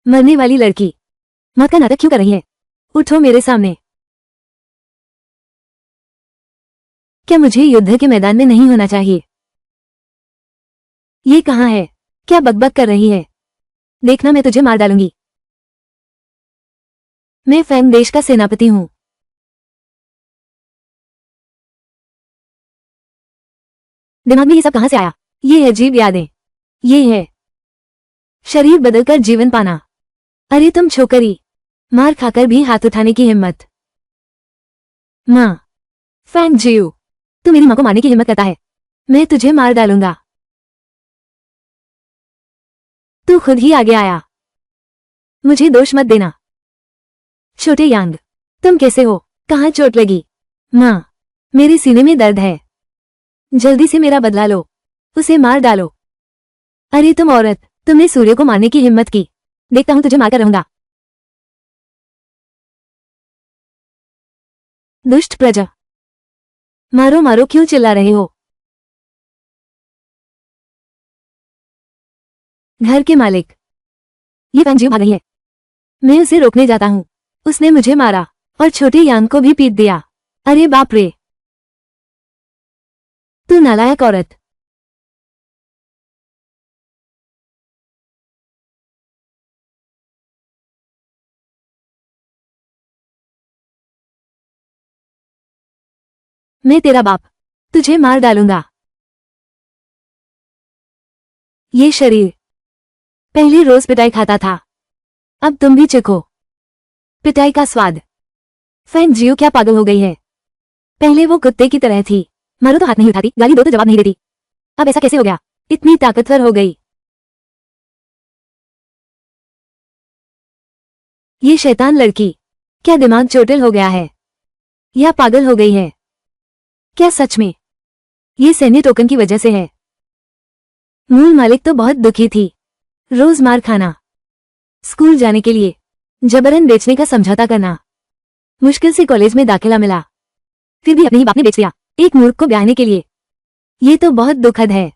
मरने वाली लड़की, मौत का नाटक क्यों कर रही है? उठो मेरे सामने। क्या मुझे युद्ध के मैदान में नहीं होना चाहिए? ये कहाँ है? क्या बकबक कर रही है? देखना, मैं तुझे मार डालूंगी। मैं फैंग देश का सेनापति हूं। दिमाग में ये सब कहां से आया? ये अजीब यादें। ये है शरीर बदलकर जीवन पाना। अरे तुम छोकरी, मार खाकर भी हाथ उठाने की हिम्मत। माँ, फैंग जियो, तू मेरी माँ को मारने की हिम्मत करता है? मैं तुझे मार डालूंगा। तू खुद ही आगे आया। मुझे दोष मत देना। छोटे यांग, तुम कैसे हो? कहाँ चोट लगी? माँ, मेरे सीने में दर्द है। जल्दी से मेरा बदला लो, उसे मार डालो। अरे तुम औरत, तुमने सूर्य को मारने की हिम्मत की। देखता हूं तुझे मारकर रहूंगा। दुष्ट प्रजा, मारो मारो क्यों चिल्ला रहे हो? घर के मालिक, ये फैंग जियो भाग रही है। मैं उसे रोकने जाता हूँ। उसने मुझे मारा और छोटे यांग को भी पीट दिया। अरे बाप रे, तू नालायक औरत। मैं तेरा बाप, तुझे मार डालूंगा। ये शरीर पहले रोज पिटाई खाता था, अब तुम भी चखो पिटाई का स्वाद। फैंग जियो क्या पागल हो गई है? पहले वो कुत्ते की तरह थी, मारो तो हाथ नहीं उठाती, गाली दो तो जवाब नहीं देती। अब ऐसा कैसे हो गया? इतनी ताकतवर हो गई। ये शैतान लड़की, क्या दिमाग चोटिल हो गया है या पागल हो गई है? क्या सच में ये सैन्य टोकन की वजह से है? मूल मालिक तो बहुत दुखी थी। रोज मार खाना, स्कूल जाने के लिए जबरन बेचने का समझौता करना, मुश्किल से कॉलेज में दाखिला मिला, फिर भी अपने ही बाप ने बेच दिया एक मूर्ख को ब्याहने के लिए। ये तो बहुत दुखद है।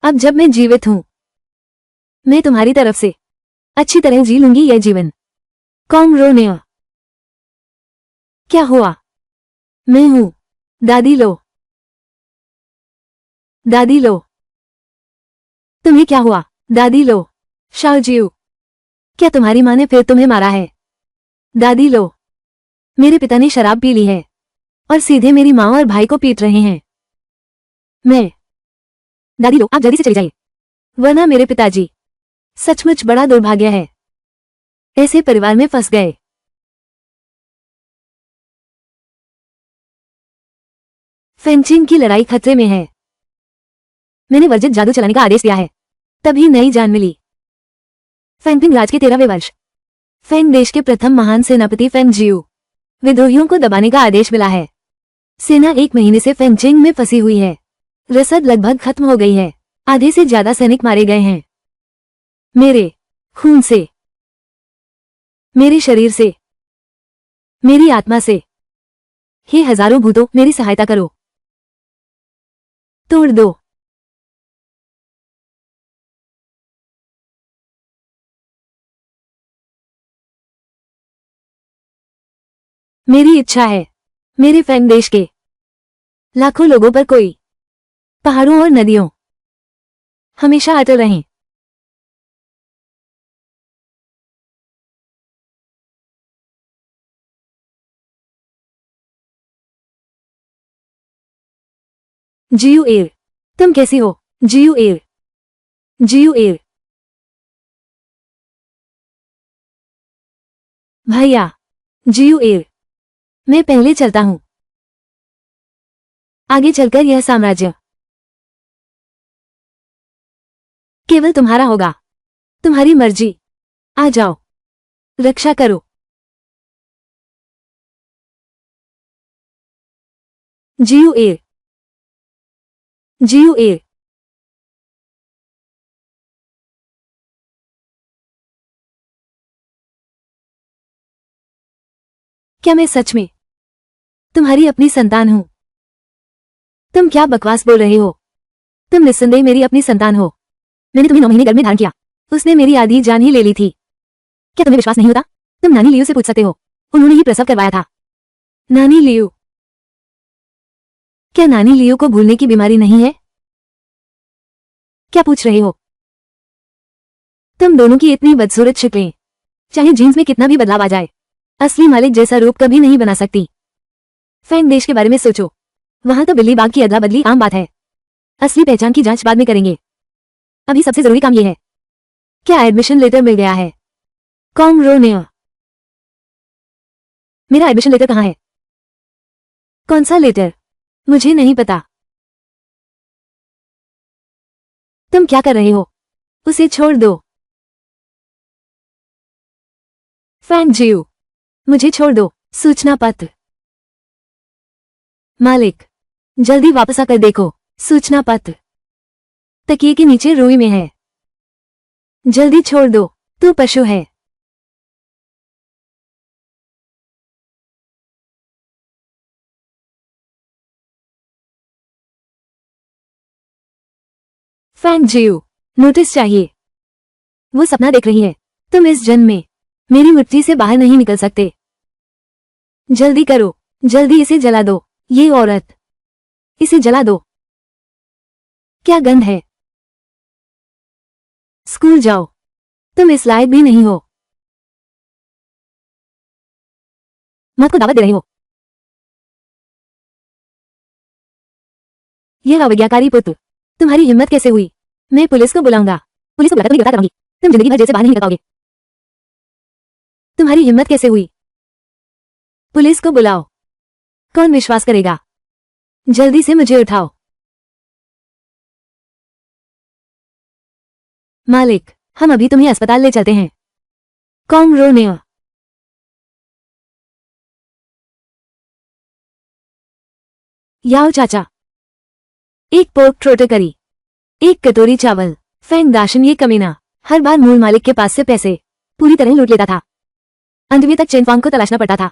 अब जब मैं जीवित हूं, मैं तुम्हारी तरफ से अच्छी तरह जी लूंगी यह जीवन। कॉम रोनेया, क्या हुआ? मैं हूं। दादी लो, दादी लो। तुम्हें क्या हुआ? दादी लो। शाओजियो, क्या तुम्हारी माँ ने फिर तुम्हें मारा है? दादी लो, मेरे पिता ने शराब पी ली है और सीधे मेरी माँ और भाई को पीट रहे हैं। मैं, दादी लो आप जल्दी से चली जाइए, वरना मेरे पिताजी सचमुच बड़ा दुर्भाग्य है, ऐसे परिवार में फंस गए। फेंचिंग की लड़ाई खतरे में है। मैंने वर्जित जादू चलाने का आदेश दिया है, तभी नई जान मिली। फेंगपिंग राज के 13वें वर्ष, फेंग देश के प्रथम महान सेनापति फेंग जियो, विद्रोहियों को दबाने का आदेश मिला है। सेना 1 महीने से फेंगचिंग में फंसी हुई है। रसद लगभग खत्म हो गई है। आधे से ज्यादा सैनिक मारे गए हैं। मेरे खून से, मेरे शरीर से, मेरी आत्मा से। हे हजारों भूतों, मेरी सहायता करो, तोड़ दो। मेरी इच्छा है मेरे फेंग देश के लाखों लोगों पर कोई, पहाड़ों और नदियों हमेशा अटल रहें। जियो एयर, तुम कैसी हो? जियो एयर, जियो एयर। भैया, जियो एयर, मैं पहले चलता हूं। आगे चलकर यह साम्राज्य केवल तुम्हारा होगा। तुम्हारी मर्जी। आ जाओ, रक्षा करो। जियो एयर, जियो एयर। क्या मैं सच में तुम्हारी अपनी संतान हूं? तुम क्या बकवास बोल रहे हो? तुम निस्संदेह मेरी अपनी संतान हो। मैंने तुम्हें 9 महीने गर्भ में धारण किया, उसने मेरी आधी जान ही ले ली थी। क्या तुम्हें विश्वास नहीं होता? तुम नानी लियू से पूछ सकते हो, उन्होंने ही प्रसव करवाया था। नानी लियू? क्या नानी लियू को भूलने की बीमारी नहीं है? क्या पूछ रहे हो? तुम दोनों की इतनी बदसूरत शक्लें, चाहे जीन्स में कितना भी बदलाव आ जाए, असली मालिक जैसा रूप कभी नहीं बना सकती। फैंग देश के बारे में सोचो, वहां तो बिल्ली बाग की अदला बदली आम बात है। असली पहचान की जांच बाद में करेंगे, अभी सबसे जरूरी काम यह है। क्या एडमिशन लेटर मिल गया है? कॉम रोनिया, मेरा एडमिशन लेटर कहाँ है? कौन सा लेटर? मुझे नहीं पता। तुम क्या कर रहे हो? उसे छोड़ दो। फैंग जियो, मुझे छोड़ दो। सूचना पत्र। मालिक, जल्दी वापस आकर देखो। सूचना पत्र तकिए के नीचे रुई में है। जल्दी छोड़ दो, तू पशु है। फैंग जियो, नोटिस चाहिए। वो सपना देख रही है। तुम इस जन्म में मेरी मुट्ठी से बाहर नहीं निकल सकते। जल्दी करो, जल्दी इसे जला दो। ये औरत, इसे जला दो। क्या गंध है? स्कूल जाओ, तुम इस लायक भी नहीं हो। मौत को दावत दे रहे हो। यह अवज्ञाकारी पुत्र, तुम्हारी हिम्मत कैसे हुई? मैं पुलिस को बुलाऊंगा। पुलिस को बुलाकर तुम्हें गिरफ्तार करूंगी। तुम जिंदगी भर जेल से बाहर नहीं निकल पाओगे। तुम्हारी हिम्मत कैसे हुई? पुलिस को बुलाओ। कौन विश्वास करेगा? जल्दी से मुझे उठाओ। मालिक, हम अभी तुम्हें अस्पताल ले चलते हैं। कॉम रोनिया, याओ चाचा। एक पोर्क ट्रोटर करी, एक कटोरी चावल। फैंग दाशन ये कमीना हर बार मूल मालिक के पास से पैसे पूरी तरह लूट लेता था। अंत में तक चेनफांग को तलाशना पड़ता था।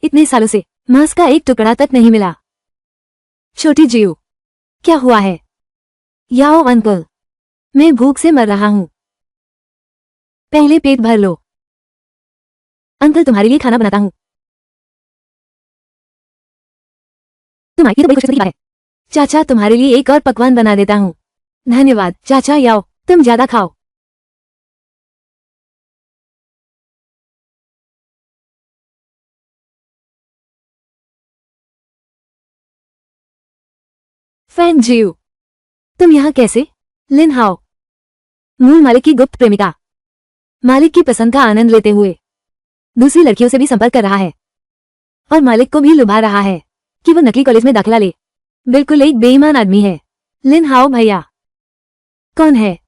इतने सालों से मांस का एक टुकड़ा तक नहीं मिला। छोटी जियो, क्या हुआ है? याओ अंकल, मैं भूख से मर रहा हूं। पहले पेट भर लो। अंकल तुम्हारे लिए खाना बनाता हूं। तुम्हारी तो बड़ी खुशकिस्मती की बात है। चाचा तुम्हारे लिए एक और पकवान बना देता हूं। धन्यवाद चाचा। याओ, तुम ज्यादा खाओ। फैंग जियो, तुम यहाँ कैसे? लिन हाओ, मूल मालिक की गुप्त प्रेमिका, मालिक की पसंद का आनंद लेते हुए दूसरी लड़कियों से भी संपर्क कर रहा है और मालिक को भी लुभा रहा है कि वो नकली कॉलेज में दाखिला ले। बिल्कुल एक बेईमान आदमी है। लिन हाओ भैया। कौन है?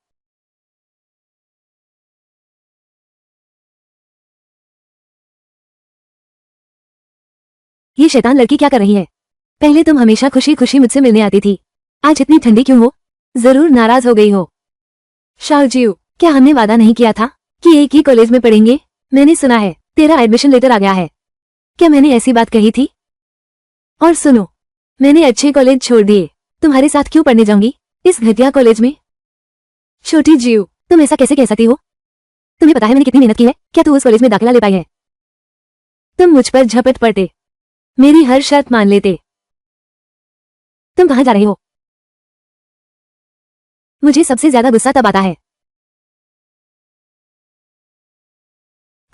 ये शैतान लड़की क्या कर रही है? पहले तुम हमेशा खुशी खुशी मुझसे मिलने आती थी, आज इतनी ठंडी क्यों हो? जरूर नाराज हो गई हो। शाओजियो, क्या हमने वादा नहीं किया था कि एक ही कॉलेज में पढ़ेंगे? मैंने सुना है तेरा एडमिशन लेटर आ गया है। क्या मैंने ऐसी बात कही थी? और सुनो, मैंने अच्छे कॉलेज छोड़ दिए, तुम्हारे साथ क्यों पढ़ने जाऊंगी इस घटिया कॉलेज में? छोटी जियो, तुम ऐसा कैसे कह सकती हो? तुम्हें पता है मैंने कितनी मेहनत की है? क्या तू उस कॉलेज में दाखिला ले पाई है? तुम मुझ पर झपट पड़ते, मेरी हर शर्त मान लेते। तुम कहाँ जा रहे हो? मुझे सबसे ज्यादा गुस्सा तब आता है।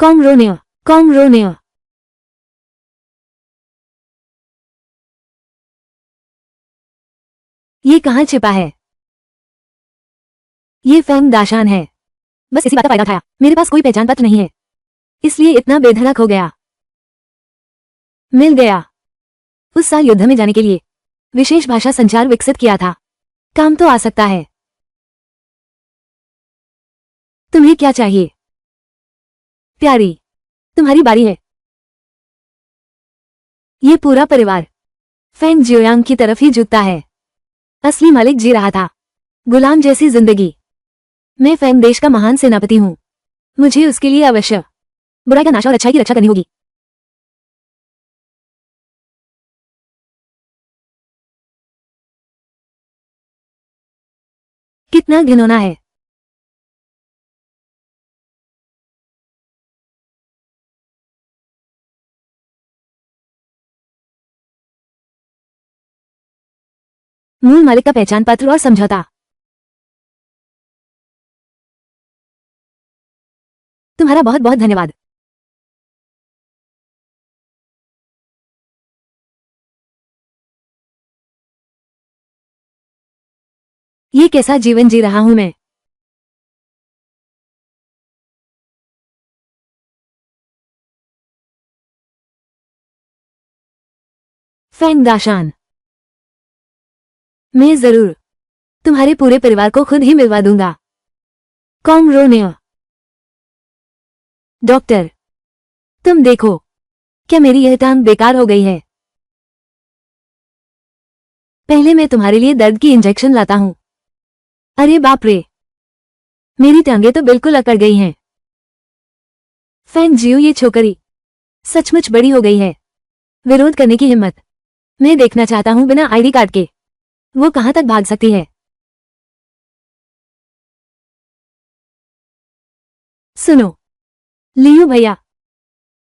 कॉम रोनिया, कॉम रोनिया। ये कहाँ छिपा है? ये फैंग दाशान है। बस इसी बात का फायदा उठाया। मेरे पास कोई पहचान पत्र नहीं है, इसलिए इतना बेधड़क हो गया। मिल गया। उस साल युद्ध में जाने के लिए विशेष भाषा संचार विकसित किया था। काम तो आ सकता है। तुम्हें क्या चाहिए? प्यारी, तुम्हारी बारी है। ये पूरा परिवार फैंग जियोयांग की तरफ ही झुकता है। असली मालिक जी रहा था गुलाम जैसी जिंदगी। मैं फैंग देश का महान सेनापति हूँ, मुझे उसके लिए अवश्य बुराई का नाश और अच्छाई की रक्षा करनी होगी। कितना घिनौना है। मूल मालिक का पहचान पत्र और समझौता। तुम्हारा बहुत बहुत धन्यवाद। ये कैसा जीवन जी रहा हूं मैं। फैंग दाशान, मैं जरूर तुम्हारे पूरे परिवार को खुद ही मिलवा दूंगा। कॉम रोनिया, डॉक्टर, तुम देखो, क्या मेरी यह टांग बेकार हो गई है। पहले मैं तुम्हारे लिए दर्द की इंजेक्शन लाता हूं। अरे बाप रे, मेरी टांगें तो बिल्कुल अकड़ गई हैं। फैंग जियो, ये छोकरी सचमुच बड़ी हो गई है। विरोध करने की हिम्मत। मैं देखना चाहता हूं बिना आईडी कार्ड के वो कहां तक भाग सकती है। सुनो लियू भैया,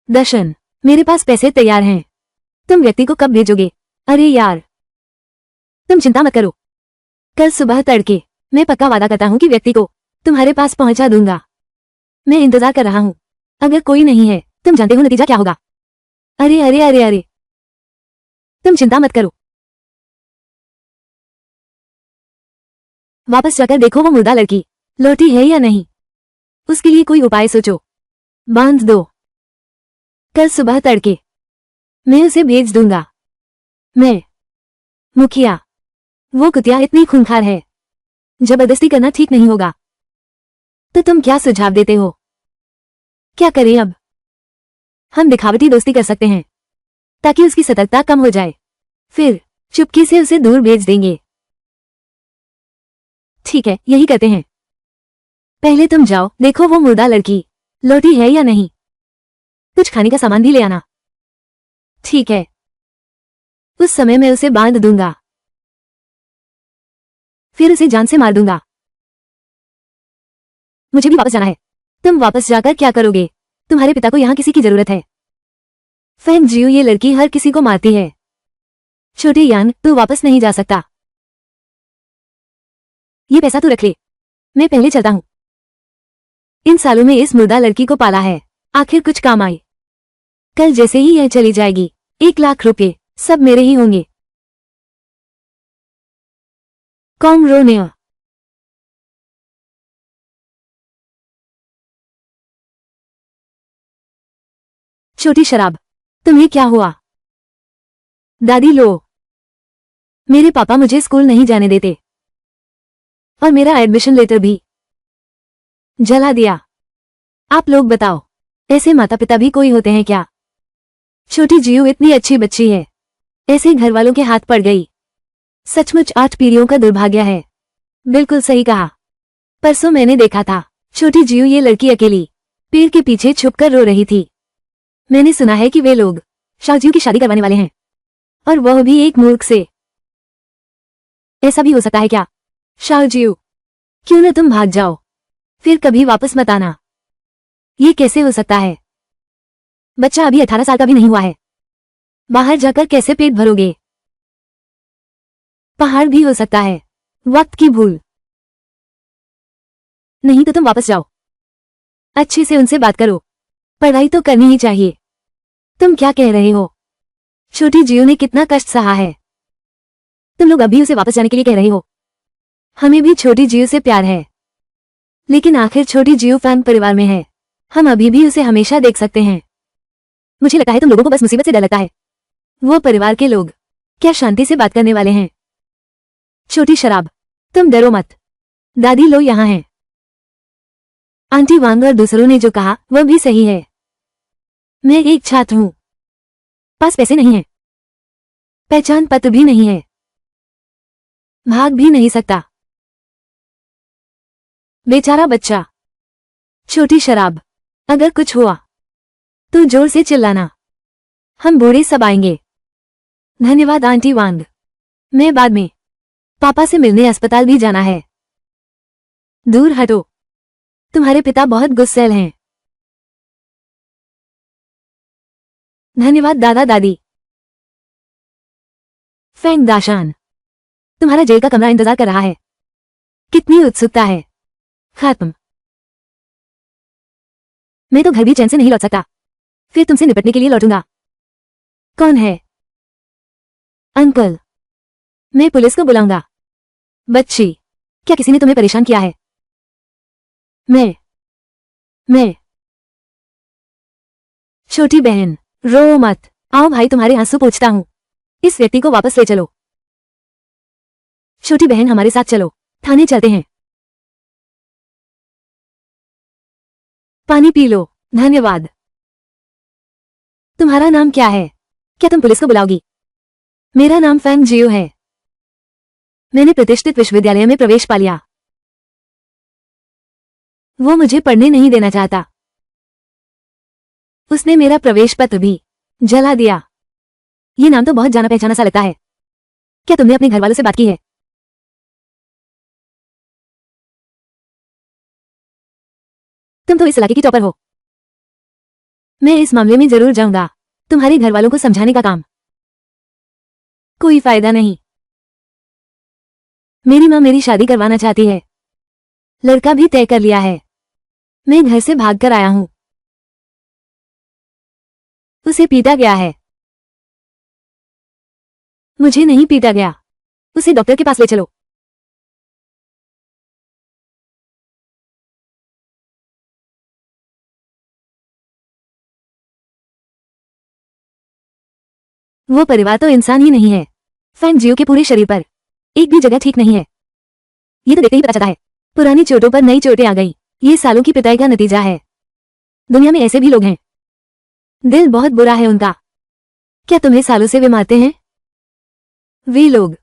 दर्शन, मेरे पास पैसे तैयार हैं। तुम व्यक्ति को कब भेजोगे? अरे यार, तुम चिंता मत करो, कल सुबह तड़के मैं पक्का वादा करता हूं कि व्यक्ति को तुम्हारे पास पहुंचा दूंगा। मैं इंतजार कर रहा हूं। अगर कोई नहीं है, तुम जानते हो नतीजा क्या होगा। अरे अरे अरे अरे, तुम चिंता मत करो। वापस जाकर देखो वो मुर्दा लड़की लौटी है या नहीं। उसके लिए कोई उपाय सोचो। बांध दो। कल सुबह तड़के मैं उसे भेज दूंगा। मैं मुखिया, वो कुतिया इतनी खूंखार है, जबरदस्ती करना ठीक नहीं होगा। तो तुम क्या सुझाव देते हो? क्या करें अब? हम दिखावटी दोस्ती कर सकते हैं ताकि उसकी सतर्कता कम हो जाए, फिर चुपके से उसे दूर भेज देंगे। ठीक है, यही करते हैं। पहले तुम जाओ, देखो वो मुर्दा लड़की लौटी है या नहीं। कुछ खाने का सामान भी ले आना। ठीक है, उस समय मैं उसे बांध दूंगा, फिर उसे जान से मार दूंगा। मुझे भी वापस जाना है। तुम वापस जाकर क्या करोगे? तुम्हारे पिता को यहाँ किसी की जरूरत है। फैंग जियो, ये लड़की हर किसी को मारती है। छोटे यान, तू वापस नहीं जा सकता। ये पैसा तू रख ले, मैं पहले चलता हूं। इन सालों में इस मुर्दा लड़की को पाला है, आखिर कुछ काम आई। कल जैसे ही यह चली जाएगी, 1 लाख रुपए सब मेरे ही होंगे। कॉम रोनिया, छोटी शराब, तुम्हें क्या हुआ? दादी लो, मेरे पापा मुझे स्कूल नहीं जाने देते और मेरा एडमिशन लेटर भी जला दिया। आप लोग बताओ, ऐसे माता पिता भी कोई होते हैं क्या? छोटी जियो इतनी अच्छी बच्ची है, ऐसे घर वालों के हाथ पड़ गई। सचमुच 8 पीढ़ियों का दुर्भाग्य है। बिल्कुल सही कहा। परसों मैंने देखा था, छोटी जियो ये लड़की अकेली पेड़ के पीछे छुपकर रो रही थी। मैंने सुना है कि वे लोग शाहजियो की शादी करवाने वाले हैं, और वह भी एक मूर्ख से। ऐसा भी हो सकता है क्या? शाहजियो, क्यों न तुम भाग जाओ, फिर कभी वापस मत आना। ये कैसे हो सकता है? बच्चा अभी 18 साल का भी नहीं हुआ है। बाहर जाकर कैसे पेट भरोगे? पहाड़ भी हो सकता है, वक्त की भूल। नहीं तो तुम वापस जाओ, अच्छे से उनसे बात करो। पढ़ाई तो करनी ही चाहिए। तुम क्या कह रहे हो? छोटी जियो ने कितना कष्ट सहा है, तुम लोग अभी उसे वापस जाने के लिए कह रहे हो। हमें भी छोटी जियो से प्यार है, लेकिन आखिर छोटी जियो फैंग परिवार में है, हम अभी भी उसे हमेशा देख सकते हैं। मुझे लगता है तुम लोगों को बस मुसीबत से डर लगता है। वो परिवार के लोग क्या शांति से बात करने वाले हैं? छोटी शराब, तुम डरो मत, दादी लो यहाँ हैं। आंटी वांग और दूसरों ने जो कहा वह भी सही है। मैं एक छात्र हूं, पास पैसे नहीं है, पहचान पत्र भी नहीं है, भाग भी नहीं सकता। बेचारा बच्चा। छोटी शराब, अगर कुछ हुआ तो जोर से चिल्लाना, हम बूढ़े सब आएंगे। धन्यवाद आंटी वांग, मैं बाद में पापा से मिलने अस्पताल भी जाना है। दूर हटो, तुम्हारे पिता बहुत गुस्सैल हैं। धन्यवाद दादा दादी। फैंग दाशान। तुम्हारा जेल का कमरा इंतजार कर रहा है। कितनी उत्सुकता है। खत्म। मैं तो घर भी चैन से नहीं लौट सकता, फिर तुमसे निपटने के लिए लौटूंगा। कौन है? अंकल। मैं पुलिस को बुलाऊंगा। बच्ची, क्या किसी ने तुम्हें परेशान किया है? मैं छोटी बहन, रो मत। आओ भाई, तुम्हारे आंसू पोंछता हूं। इस व्यक्ति को वापस ले चलो। छोटी बहन, हमारे साथ चलो, थाने चलते हैं। पानी पी लो। धन्यवाद। तुम्हारा नाम क्या है? क्या तुम पुलिस को बुलाओगी? मेरा नाम फैंग जियो है। मैंने प्रतिष्ठित विश्वविद्यालय में प्रवेश पा लिया। वो मुझे पढ़ने नहीं देना चाहता। उसने मेरा प्रवेश पत्र भी जला दिया। ये नाम तो बहुत जाना पहचाना सा लगता है। क्या तुमने अपने घर वालों से बात की है? तुम तो इस इलाके की टॉपर हो। मैं इस मामले में जरूर जाऊंगा। तुम्हारे घर वालों को समझाने का काम। कोई फायदा नहीं। मेरी माँ मेरी शादी करवाना चाहती है। लड़का भी तय कर लिया है। मैं घर से भागकर आया हूं। उसे पीटा गया है। मुझे नहीं पीटा गया। उसे डॉक्टर के पास ले चलो। वो परिवार तो इंसान ही नहीं है। फैंग जियो के पूरे शरीर पर एक भी जगह ठीक नहीं है। ये तो देखते ही पता चलता है। पुरानी चोटों पर नई चोटें आ गई। ये सालों की पिटाई का नतीजा है। दुनिया में ऐसे भी लोग हैं। दिल बहुत बुरा है उनका। क्या तुम्हें सालों से वे मारते हैं? वे लोग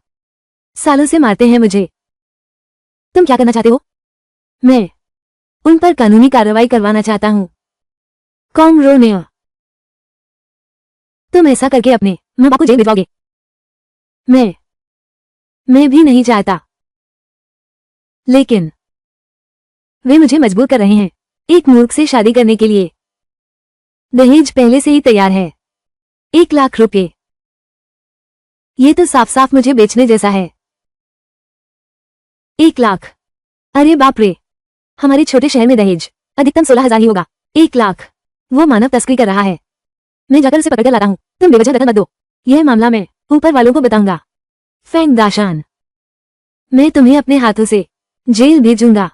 सालों से मारते हैं मुझे। तुम क्या करना चाहते हो? मैं उन पर कानूनी कार्रवाई करवाना चाहता हूं। कॉमरोनिया, तुम ऐसा करके अपने मां बाप को जेल भिजवाओगे। मैं भी नहीं चाहता, लेकिन वे मुझे मजबूर कर रहे हैं एक मूर्ख से शादी करने के लिए। दहेज पहले से ही तैयार है। 1 लाख रुपए। ये तो साफ साफ मुझे बेचने जैसा है। 1 लाख? अरे बाप रे, हमारे छोटे शहर में दहेज अधिकतम 16,000 ही होगा। 1 लाख? वो मानव तस्करी कर रहा है। मैं जाकर उसे पकड़ कर लाता हूँ। तुम बेवजह दखल मत दो। यह मामला मैं ऊपर वालों को बताऊंगा। फैंग दाशान, मैं तुम्हें अपने हाथों से जेल भेजूंगा।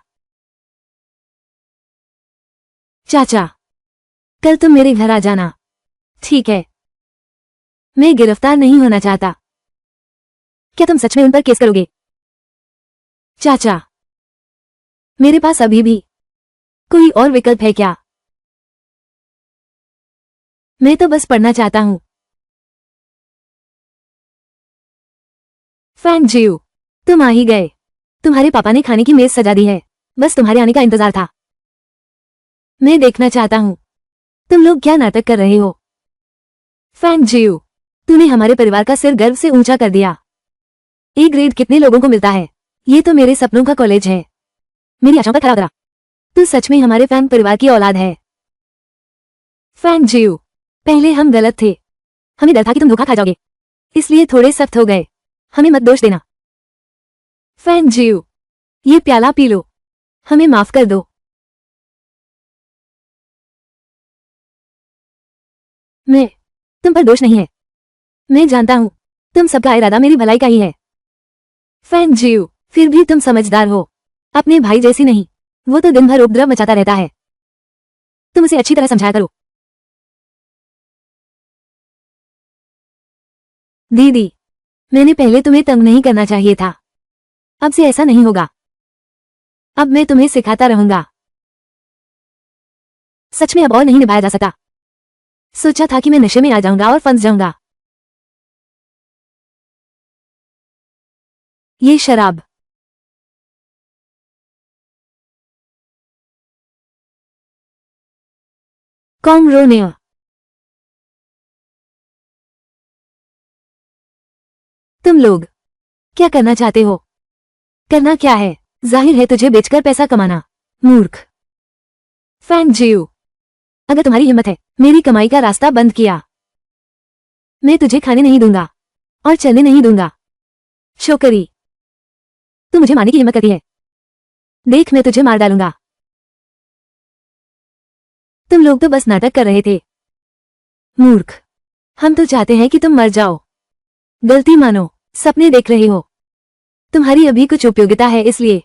चाचा, कल तुम मेरे घर आ जाना। ठीक है। मैं गिरफ्तार नहीं होना चाहता। क्या तुम सच में उन पर केस करोगे? चाचा, मेरे पास अभी भी कोई और विकल्प है क्या? मैं तो बस पढ़ना चाहता हूं। फैंग जियो, तुम आ ही गए। तुम्हारे पापा ने खाने की मेज सजा दी है। बस तुम्हारे आने का इंतजार था। मैं देखना चाहता हूं तुम लोग क्या नाटक कर रहे हो। फैंग जियो, तूने हमारे परिवार का सिर गर्व से ऊंचा कर दिया। ए ग्रेड कितने लोगों को मिलता है? ये तो मेरे सपनों का कॉलेज है। मेरी आशाओं पर खरा उतरा। तू सच में हमारे फैंग परिवार की औलाद है। फैंग जियो, पहले हम गलत थे। हमें डर था कि तुम धोखा खा जाओगे, इसलिए थोड़े सख्त हो गए। हमें मत दोष देना। फैंग जियो, ये प्याला पी लो। हमें माफ कर दो। मैं तुम पर दोष नहीं है। मैं जानता हूं तुम सबका इरादा मेरी भलाई का ही है। फैंग जियो, फिर भी तुम समझदार हो। अपने भाई जैसी नहीं। वो तो दिन भर उपद्रव मचाता रहता है। तुम उसे अच्छी तरह समझाया करो। दीदी, मैंने पहले तुम्हें तंग नहीं करना चाहिए था। अब से ऐसा नहीं होगा। अब मैं तुम्हें सिखाता रहूंगा। सच में अब और नहीं निभाया जा सकता। सोचा था कि मैं नशे में आ जाऊंगा और फंस जाऊंगा। ये शराब। कॉमरोनिया, तुम लोग क्या करना चाहते हो? करना क्या है? जाहिर है तुझे बेचकर पैसा कमाना। मूर्ख। फैंग जियो, अगर तुम्हारी हिम्मत है मेरी कमाई का रास्ता बंद किया, मैं तुझे खाने नहीं दूंगा और चलने नहीं दूंगा। छोकरी, तू मुझे मारने की हिम्मत करती है? देख, मैं तुझे मार डालूंगा। तुम लोग तो बस नाटक कर रहे थे। मूर्ख, हम तो चाहते हैं कि तुम मर जाओ। गलती मानो, सपने देख रहे हो। तुम्हारी अभी कुछ उपयोगिता है, इसलिए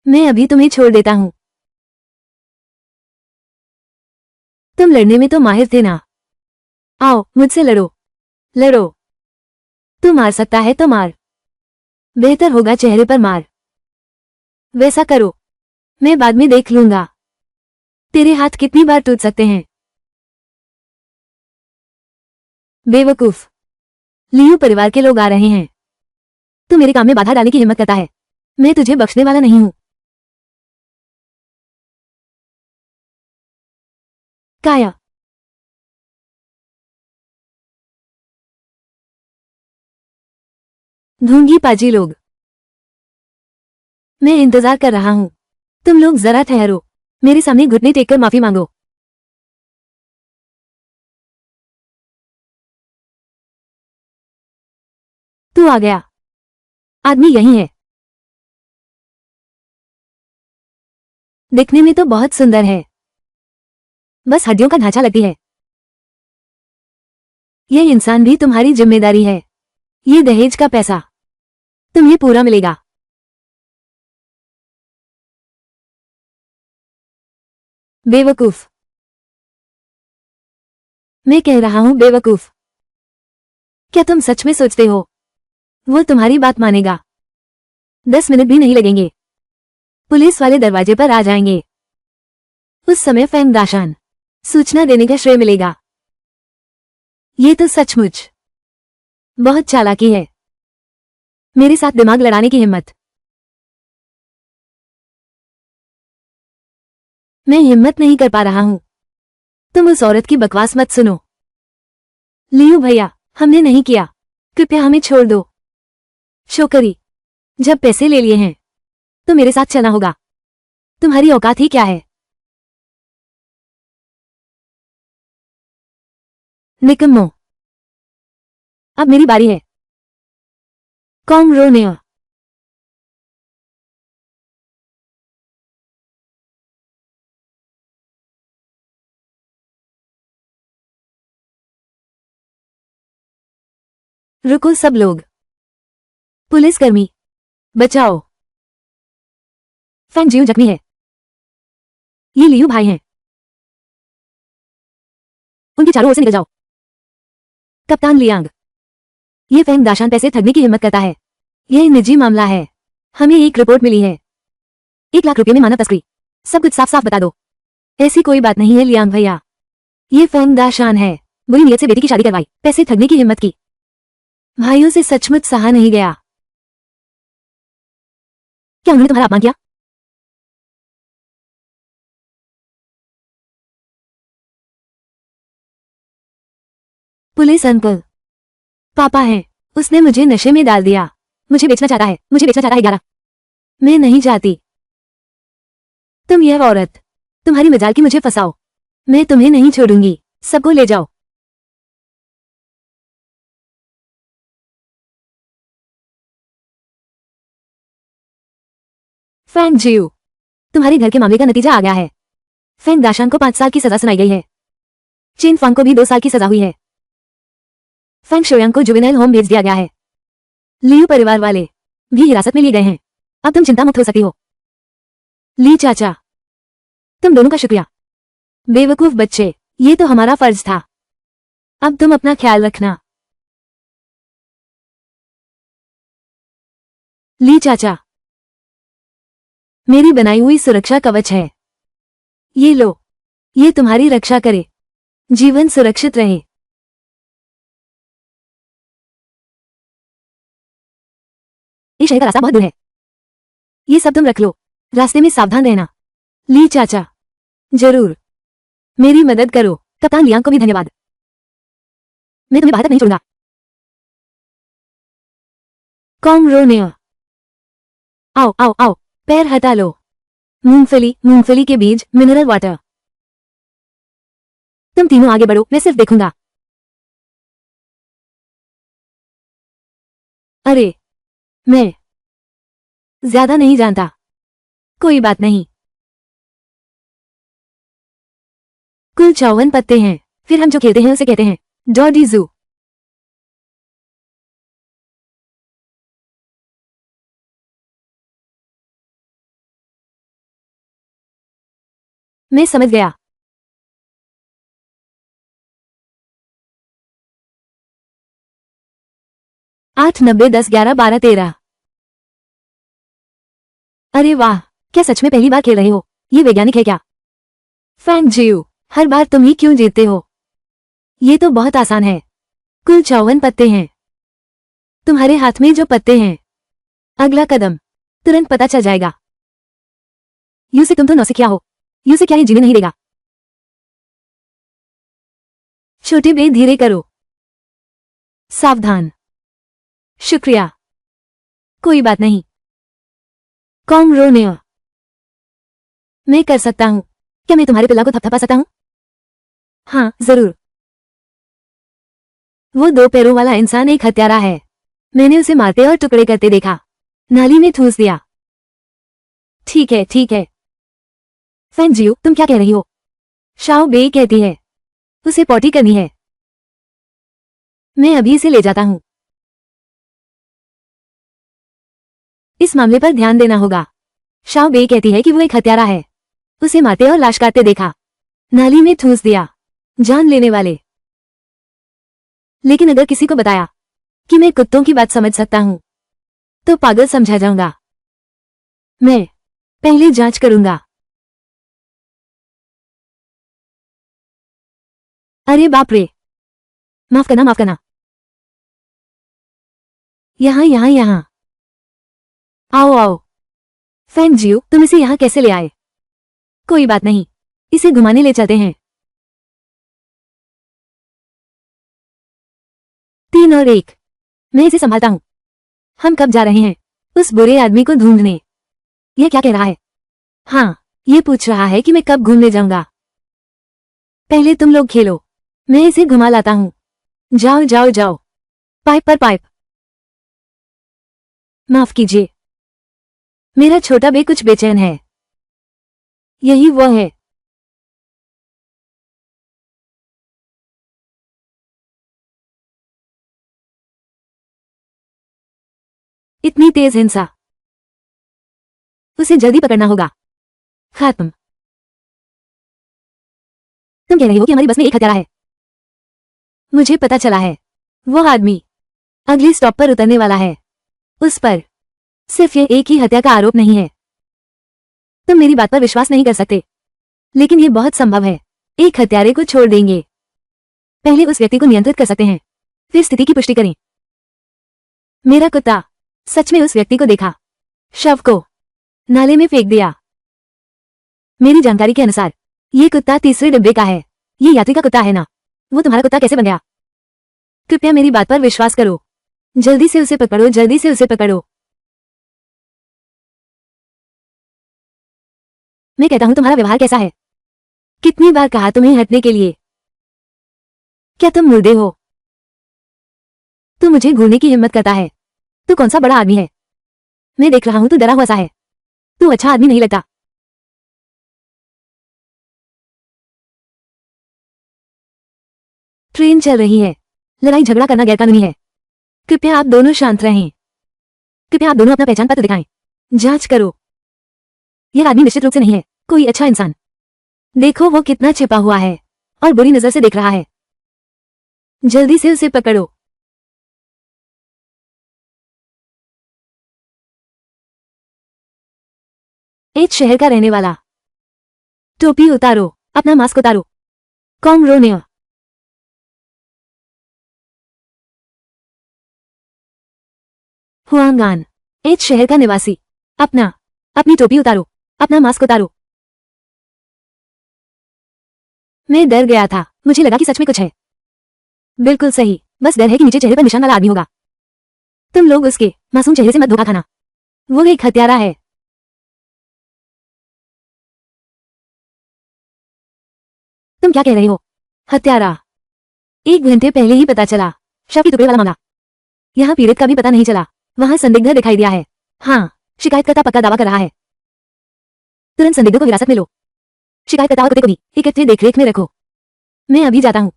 मैं अभी तुम्हें छोड़ देता हूं। तुम लड़ने में तो माहिर थे ना। आओ, मुझसे लड़ो। लड़ो। तू मार सकता है तो मार। बेहतर होगा चेहरे पर मार। वैसा करो, मैं बाद में देख लूंगा। तेरे हाथ कितनी बार टूट सकते हैं। बेवकूफ, लियू परिवार के लोग आ रहे हैं। तू मेरे काम में बाधा डालने की हिम्मत करता है। मैं तुझे बख्शने वाला नहीं हूं। काया, ढूंगी पाजी लोग, मैं इंतजार कर रहा हूं। तुम लोग जरा ठहरो, मेरे सामने घुटने टेककर माफी मांगो। तू आ गया। आदमी यही है। दिखने में तो बहुत सुंदर है, बस हड्डियों का ढांचा लगती है। यह इंसान भी तुम्हारी जिम्मेदारी है। ये दहेज का पैसा तुम्हें पूरा मिलेगा। बेवकूफ, मैं कह रहा हूं बेवकूफ। क्या तुम सच में सोचते हो वो तुम्हारी बात मानेगा? 10 मिनट भी नहीं लगेंगे, पुलिस वाले दरवाजे पर आ जाएंगे। उस समय फैंग दाशान सूचना देने का श्रेय मिलेगा। ये तो सचमुच बहुत चालाकी है। मेरे साथ दिमाग लड़ाने की हिम्मत। मैं हिम्मत नहीं कर पा रहा हूं। तुम उस औरत की बकवास मत सुनो। लियू भैया, हमने नहीं किया, कृपया हमें छोड़ दो। छोकरी, जब पैसे ले लिए हैं तो मेरे साथ चलना होगा। तुम्हारी औकात ही क्या है? निकम्मो, अब मेरी बारी है। कॉम रोनेया, रुको सब लोग। पुलिसकर्मी, बचाओ। फैंग जियो जख्मी है। ये लियू भाई हैं। उनके चारों ओर से निकल जाओ। कप्तान लियांग, ये फैंग दाशान पैसे ठगने की हिम्मत करता है। यह निजी मामला है। हमें एक रिपोर्ट मिली है, 1 लाख रुपए में मानव तस्करी। सब कुछ साफ साफ बता दो। ऐसी कोई बात नहीं है लियांग भैया, ये फैंग दाशान है। बुरी नीयत से बेटी की शादी करवाई, पैसे ठगने की हिम्मत की। भाइयों से सचमुच सहा नहीं गया। क्या उन्होंने तुम्हारा अपमान किया? पुलिस अंकल, पापा हैं। उसने मुझे नशे में डाल दिया। मुझे बेचना चाहता है, मुझे बेचना चाहता है 11। मैं नहीं चाहती। तुम यह औरत, तुम्हारी मजाल की मुझे फंसाओ। मैं तुम्हें नहीं छोड़ूंगी। सबको ले जाओ। फैंग जियो, तुम्हारे घर के मामले का नतीजा आ गया है। फैंग दाशान को 5 साल की सजा सुनाई गई है। चेन फांग को भी 2 साल की सजा हुई है। फैंग शोयांग को जुवेनाइल होम भेज दिया गया है। लियू परिवार वाले भी हिरासत में लिए गए हैं। अब तुम चिंता मुक्त हो सकती हो। ली चाचा, तुम दोनों का शुक्रिया। बेवकूफ बच्चे, ये तो हमारा फर्ज था। अब तुम अपना ख्याल रखना। ली चाचा, मेरी बनाई हुई सुरक्षा कवच है। ये लो, ये तुम्हारी रक्षा करे। जीवन सुरक्षित रहे। इस शहर का रास्ता बहुत दूर है। ये सब तुम रख लो, रास्ते में सावधान रहना। ली चाचा, जरूर। मेरी मदद करो। कप्तान लियांग को भी धन्यवाद। मैं तुम्हें बाहर तक नहीं छोड़ूंगा। कॉम रोनेया, आओ आओ आओ, पैर हटा लो। मूंगफली, मूंगफली के बीज, मिनरल वाटर। तुम तीनों आगे बढ़ो, मैं सिर्फ देखूंगा। अरे, मैं ज्यादा नहीं जानता। कोई बात नहीं। कुल 54 पत्ते हैं। फिर हम जो खेलते हैं उसे कहते हैं डॉडी जू। मैं समझ गया। 8, 90, 10, 11, 12, 13। अरे वाह, क्या सच में पहली बार खेल रहे हो? ये वैज्ञानिक है क्या? फैंग जियो, हर बार तुम ही क्यों जीतते हो? ये तो बहुत आसान है। कुल 54 पत्ते हैं। तुम्हारे हाथ में जो पत्ते हैं। अगला कदम तुरंत पता चल जाएगा। यूं से तुम तो नौसिखिया हो। यूं से क्या ये जीने नहीं देगा? छोटे बे धीरे करो। सावधान। शुक्रिया। कोई बात नहीं। कॉम रोनेओ। मैं कर सकता हूं। क्या मैं तुम्हारे पिल्ला को थपथपा सकता हूं? हाँ, जरूर। वो 2 पैरों वाला इंसान एक हत्यारा है। मैंने उसे मारते और टुकड़े करते देखा। नाली में ठूस दिया। ठीक है, ठीक है। फैंग जियो, तुम क्या कह रही हो? शाओ बे कहती है उसे पॉटी करनी है। मैं अभी इसे ले जाता हूं। इस मामले पर ध्यान देना होगा। शाओ बे कहती है कि वो एक हत्यारा है। उसे मारते और लाश काटते देखा। नाली में ठूस दिया। जान लेने वाले। लेकिन अगर किसी को बताया कि मैं कुत्तों की बात समझ सकता हूं तो पागल समझा जाऊंगा। मैं पहले जांच करूंगा। अरे बाप रे, माफ करना, माफ करना। यहां यहां यहां। आओ आओ। फैंग जियो, तुम इसे यहां कैसे ले आए? कोई बात नहीं, इसे घुमाने ले चलते हैं। 3 और 1। मैं इसे संभालता हूं। हम कब जा रहे हैं? उस बुरे आदमी को ढूंढने। यह क्या कह रहा है? हाँ, ये पूछ रहा है कि मैं कब घूमने जाऊंगा। पहले तुम लोग खेलो, मैं इसे घुमा लाता हूं। जाओ जाओ जाओ। पाइप पर पाइप। माफ कीजिए, मेरा छोटा बे कुछ बेचैन है। यही वो है। इतनी तेज हिंसा। उसे जल्दी पकड़ना होगा। खत्म। तुम कह रहे हो कि हमारी बस में एक हत्यारा है? मुझे पता चला है। वो आदमी अगली स्टॉप पर उतरने वाला है। उस पर सिर्फ ये एक ही हत्या का आरोप नहीं है। तुम मेरी बात पर विश्वास नहीं कर सकते, लेकिन ये बहुत संभव है। एक हत्यारे को छोड़ देंगे। पहले उस व्यक्ति को नियंत्रित कर सकते हैं, फिर स्थिति की पुष्टि करें। मेरा कुत्ता सच में उस व्यक्ति को देखा। शव को नाले में फेंक दिया। मेरी जानकारी के अनुसार ये कुत्ता तीसरे डिब्बे का है। ये यात्री का कुत्ता है ना? वो तुम्हारा कुत्ता कैसे बन गया? कृपया मेरी बात पर विश्वास करो। जल्दी से उसे पकड़ो, जल्दी से उसे पकड़ो। मैं कहता हूं तुम्हारा व्यवहार कैसा है? कितनी बार कहा तुम्हें हटने के लिए? क्या तुम मुर्दे हो? तू मुझे घूरने की हिम्मत करता है। तू कौन सा बड़ा आदमी है? मैं देख रहा हूं तू डरा हुआ सा है। तू अच्छा आदमी नहीं लगता। ट्रेन चल रही है। लड़ाई झगड़ा करना गैरकानूनी है। कृपया आप दोनों शांत रहें। कृपया आप दोनों अपना पहचान पत्र दिखाएं। जांच करो। यह आदमी निश्चित रूप से नहीं है कोई अच्छा इंसान। देखो वो कितना छिपा हुआ है और बुरी नजर से देख रहा है। जल्दी से उसे पकड़ो। एक शहर का रहने वाला। टोपी उतारो, अपना मास्क उतारो। कॉम रोनेओ। हुआंगान। एक शहर का निवासी। अपनी टोपी उतारो, अपना मास्क उतारो। मैं डर गया था। मुझे लगा कि सच में कुछ है। बिल्कुल सही, बस डर है कि नीचे चेहरे पर निशान वाला आदमी होगा। तुम लोग उसके मासूम चेहरे से मत धोखा खाना। वो एक हत्यारा है। तुम क्या कह रहे हो? हत्यारा? 1 घंटे पहले ही पता चला। शव के टुकड़े वाला मामला। यहाँ पीड़ित का भी पता नहीं चला। वहां संदिग्ध दिखाई दिया है। हाँ, शिकायतकर्ता पक्का दावा कर रहा है। तुरंत संदिग्धों को हिरासत में लो। शिकायतकर्ता और कुत्ते को भी इकट्ठे देखरेख में रखो। मैं अभी जाता हूँ।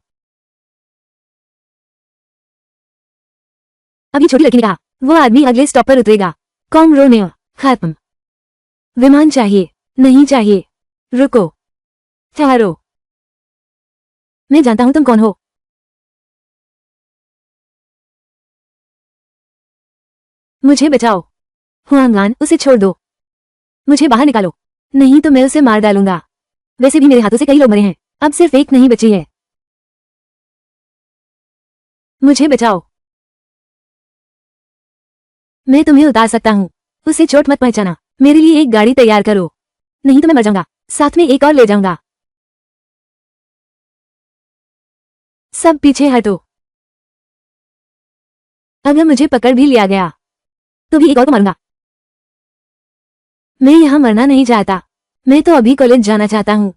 अभी छोटी लड़की ने कहा। वो आदमी अगले स्टॉप पर उतरेगा। कॉमरोनिया खत्म। विमान चाहिए? नहीं चाहिए। रुको, ठहरो। मैं जानता हूं तुम कौन हो। मुझे बचाओ। हुआंगान, उसे छोड़ दो। मुझे बाहर निकालो। नहीं तो मैं उसे मार डालूंगा। वैसे भी मेरे हाथों से कई लोग मरे हैं। अब सिर्फ एक नहीं बची है। मुझे बचाओ। मैं तुम्हें उतार सकता हूँ। उसे चोट मत पहुंचाना। मेरे लिए एक गाड़ी तैयार करो, नहीं तो मैं मर जाऊंगा। साथ में एक और ले जाऊंगा। सब पीछे हटो। अगर मुझे पकड़ भी लिया गया तो भी एक और को मारूंगा। मैं यहां मरना नहीं चाहता। मैं तो अभी कॉलेज जाना चाहता हूं।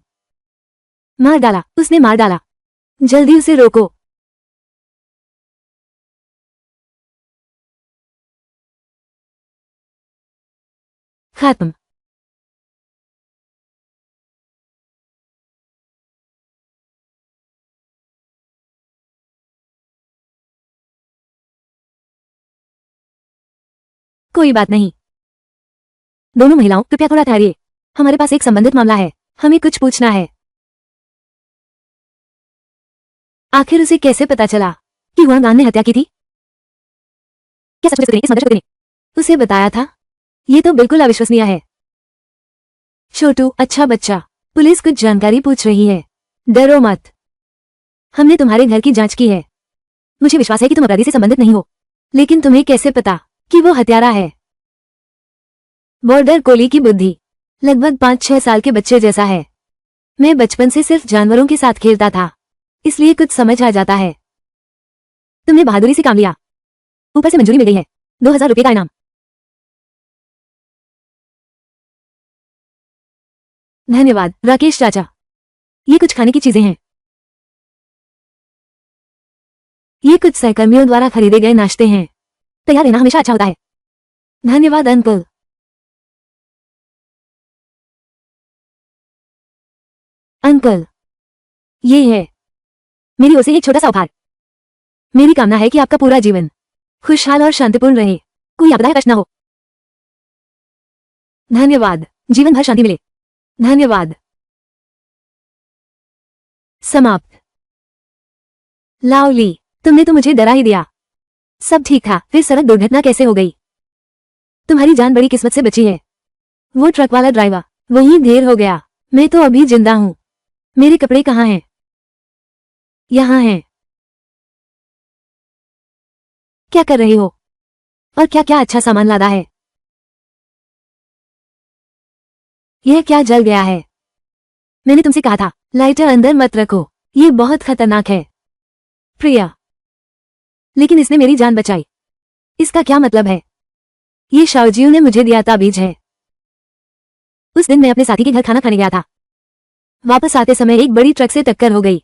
मार डाला, उसने मार डाला। जल्दी उसे रोको। खत्म। कोई बात नहीं। दोनों महिलाओं, कृपया थोड़ा ठहरिए। हमारे पास एक संबंधित मामला है। हमें कुछ पूछना है। आखिर उसे कैसे पता चला कि हुआंगान ने हत्या की थी? क्या सच में इस मदरसे ने उसे बताया था? ये तो बिल्कुल अविश्वसनीय है। छोटू, अच्छा बच्चा, पुलिस कुछ जानकारी पूछ रही है। डरो मत। हमने तुम्हारे घर की जांच की है। मुझे विश्वास है कि तुम अपराधी से संबंधित नहीं हो। लेकिन तुम्हें कैसे पता कि वो हत्यारा है? बॉर्डर कोली की बुद्धि लगभग 5-6 साल के बच्चे जैसा है। मैं बचपन से सिर्फ जानवरों के साथ खेलता था, इसलिए कुछ समझ आ जाता है। तुमने बहादुरी से काम लिया। ऊपर से मंजूरी मिल गई है। 2000 रुपये का इनाम। धन्यवाद राकेश चाचा। ये कुछ खाने की चीजें हैं। ये कुछ सहकर्मियों द्वारा खरीदे गए नाश्ते हैं। तैयार रहना हमेशा अच्छा होता है। धन्यवाद अंकल। अंकल, ये है मेरी ओर से एक छोटा सा उपहार। मेरी कामना है कि आपका पूरा जीवन खुशहाल और शांतिपूर्ण रहे। कोई आपदा या कष्ट न हो। धन्यवाद। जीवन भर शांति मिले। धन्यवाद। समाप्त। लावली, तुमने तो मुझे डरा ही दिया। सब ठीक था, फिर सड़क दुर्घटना कैसे हो गई? तुम्हारी जान बड़ी किस्मत से बची है। वो ट्रक वाला ड्राइवर वहीं ढेर हो गया। मैं तो अभी जिंदा हूँ। मेरे कपड़े कहाँ हैं? यहाँ हैं। क्या कर रहे हो? और क्या क्या अच्छा सामान लादा है? यह क्या जल गया है? मैंने तुमसे कहा था लाइटर अंदर मत रखो, ये बहुत खतरनाक है। प्रिया, लेकिन इसने मेरी जान बचाई। इसका क्या मतलब है? ये शाओजियो ने मुझे दिया ताबीज है। उस दिन मैं अपने साथी के घर खाना खाने गया था। वापस आते समय एक बड़ी ट्रक से टक्कर हो गई।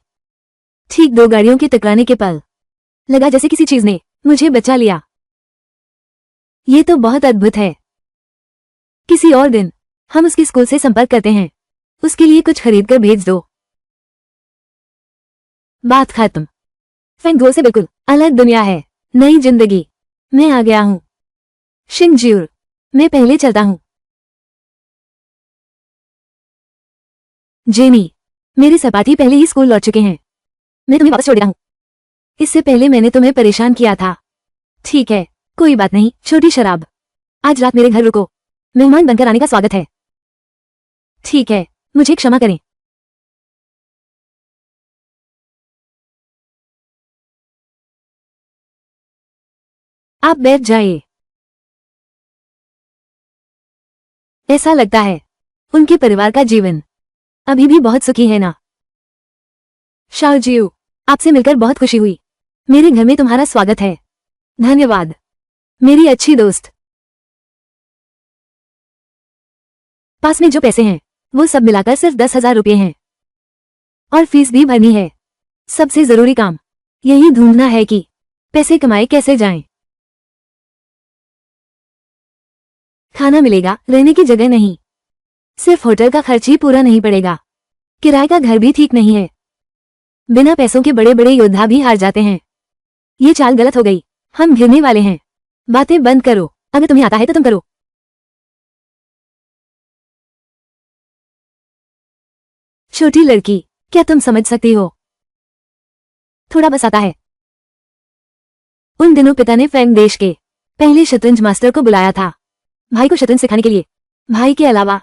ठीक 2 गाड़ियों के टकराने के पल लगा जैसे किसी चीज ने मुझे बचा लिया। ये तो बहुत अद्भुत है। किसी और दिन हम उसके स्कूल से संपर्क करते हैं। उसके लिए कुछ खरीद कर भेज दो। बात खत्म। फेंगो से बिल्कुल अलग दुनिया है। नई जिंदगी। मैं आ गया हूँ। शिंगज्यूर, मैं पहले चलता हूँ। जेनी, मेरे सहपाठी पहले ही स्कूल लौट चुके हैं। मैं तुम्हें वापस छोड़ देता हूँ। इससे पहले मैंने तुम्हें परेशान किया था। ठीक है, कोई बात नहीं। छोटी शराब, आज रात मेरे घर रुको। मेहमान बनकर आने का स्वागत है। ठीक है, मुझे क्षमा करें। आप बैठ जाइए। ऐसा लगता है उनके परिवार का जीवन अभी भी बहुत सुखी है ना? शाओजियो, आपसे मिलकर बहुत खुशी हुई। मेरे घर में तुम्हारा स्वागत है। धन्यवाद मेरी अच्छी दोस्त। पास में जो पैसे हैं वो सब मिलाकर सिर्फ 10,000 रुपये हैं। और फीस भी भरनी है। सबसे जरूरी काम यही ढूंढना है कि पैसे कमाए कैसे जाएं। खाना मिलेगा, रहने की जगह नहीं। सिर्फ होटल का खर्च ही पूरा नहीं पड़ेगा, किराए का घर भी ठीक नहीं है। बिना पैसों के बड़े बड़े योद्धा भी हार जाते हैं। ये चाल गलत हो गई, हम गिरने वाले हैं। बातें बंद करो, अगर तुम्हें आता है तो तुम करो। छोटी लड़की, क्या तुम समझ सकती हो? थोड़ा बस आता है। उन दिनों पिता ने फ्रैंक देश के पहले शतरंज मास्टर को बुलाया था, भाई को शतरंज सिखाने के लिए। भाई के अलावा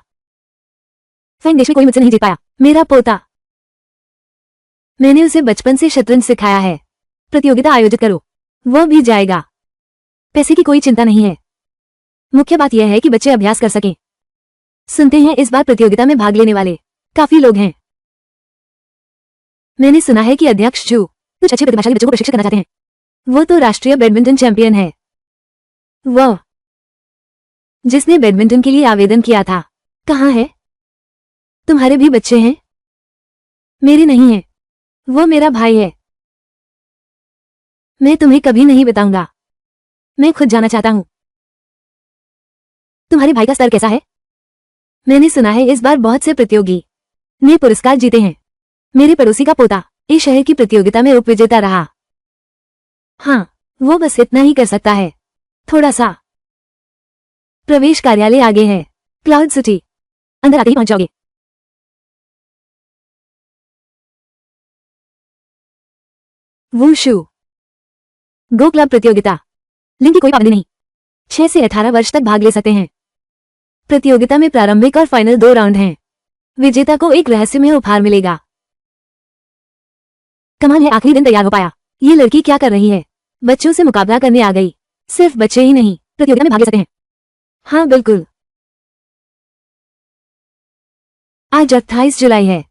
फ्रैंक देश में कोई मुझसे नहीं जीत पाया। मेरा पोता, मैंने उसे बचपन से शतरंज सिखाया है। प्रतियोगिता आयोजित करो, वह भी जाएगा। पैसे की कोई चिंता नहीं है, मुख्य बात यह है कि बच्चे अभ्यास कर सकें। सुनते हैं इस बार प्रतियोगिता में भाग लेने वाले काफी लोग हैं। मैंने सुना है कि अध्यक्ष जू कुछ अच्छे प्रतिभाशाली बच्चों को प्रशिक्षित करना चाहते हैं। वो तो राष्ट्रीय बैडमिंटन चैंपियन है। वह जिसने बैडमिंटन के लिए आवेदन किया था, कहाँ है? तुम्हारे भी बच्चे हैं? मेरे नहीं है, वो मेरा भाई है। मैं तुम्हें कभी नहीं बताऊंगा, मैं खुद जाना चाहता हूं। तुम्हारे भाई का स्तर कैसा है? मैंने सुना है इस बार बहुत से प्रतियोगी ने पुरस्कार जीते हैं। मेरे पड़ोसी का पोता इस शहर की प्रतियोगिता में उपविजेता रहा। हाँ, वो बस इतना ही कर सकता है, थोड़ा सा। प्रवेश कार्यालय आगे है, क्लाउड सिटी। अंदर आते ही पहुंच जाओगे। वूशू गो क्लब प्रतियोगिता, लिंग की कोई पाबंदी नहीं। 6 से 18 वर्ष तक भाग ले सकते हैं। प्रतियोगिता में प्रारंभिक और फाइनल 2 राउंड हैं। विजेता को एक रहस्यमय उपहार मिलेगा। कमाल है, आखिरी दिन तैयार हो पाया। ये लड़की क्या कर रही है? बच्चों से मुकाबला करने आ गई। सिर्फ बच्चे ही नहीं, प्रतियोगिता में भाग ले सकते हैं। हाँ बिल्कुल। आज 28 जुलाई है,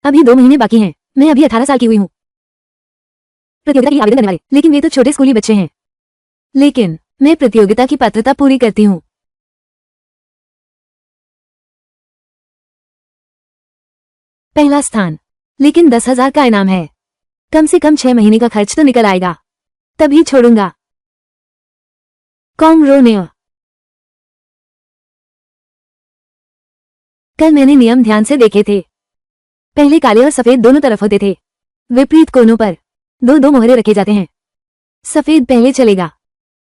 अभी 2 महीने बाकी हैं। मैं अभी 18 साल की हुई हूँ। प्रतियोगिता के लिए आवेदन करने वाले, लेकिन वे तो छोटे स्कूली बच्चे हैं। लेकिन मैं प्रतियोगिता की पात्रता पूरी करती हूँ। पहला स्थान, लेकिन 10,000 का इनाम है। कम से कम 6 महीने का खर्च तो निकल आएगा, तभी छोड़ूंगा। कॉमरोनिया। कल मैंने नियम ध्यान से देखे थे। पहले काले और सफेद दोनों तरफ होते थे। विपरीत कोनों पर 2-2 मोहरे रखे जाते हैं। सफेद पहले चलेगा।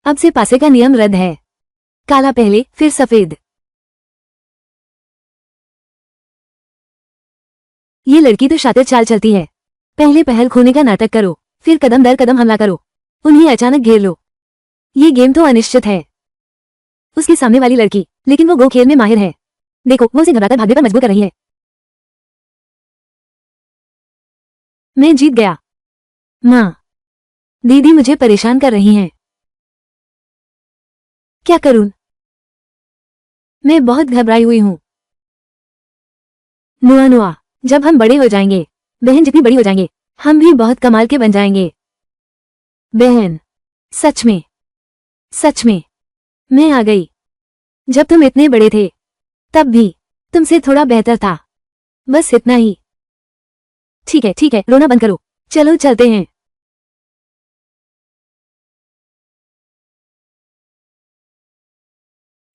अब से पासे का नियम रद्द है। काला पहले, फिर सफेद। ये लड़की तो शातिर चाल चलती है। पहले पहल खोने का नाटक करो, फिर कदम दर कदम हमला करो, उन्हें अचानक घेर लो। ये गेम तो अनिश्चित है। उसके सामने वाली लड़की, लेकिन वो गो खेल में माहिर है। देखो, वो उसे घबराकर भागने पर मजबूर कर रही है। मैं जीत गया। माँ, दीदी मुझे परेशान कर रही हैं। क्या करूं? मैं बहुत घबराई हुई हूं। नुआ नुआ, जब हम बड़े हो जाएंगे, बहन जितनी बड़ी हो जाएंगे, हम भी बहुत कमाल के बन जाएंगे। बहन, सच में, सच में, मैं आ गई। जब तुम इतने बड़े थे, तब भी तुमसे थोड़ा बेहतर था, बस इतना ही। ठीक है, रोना बंद करो, चलो चलते हैं।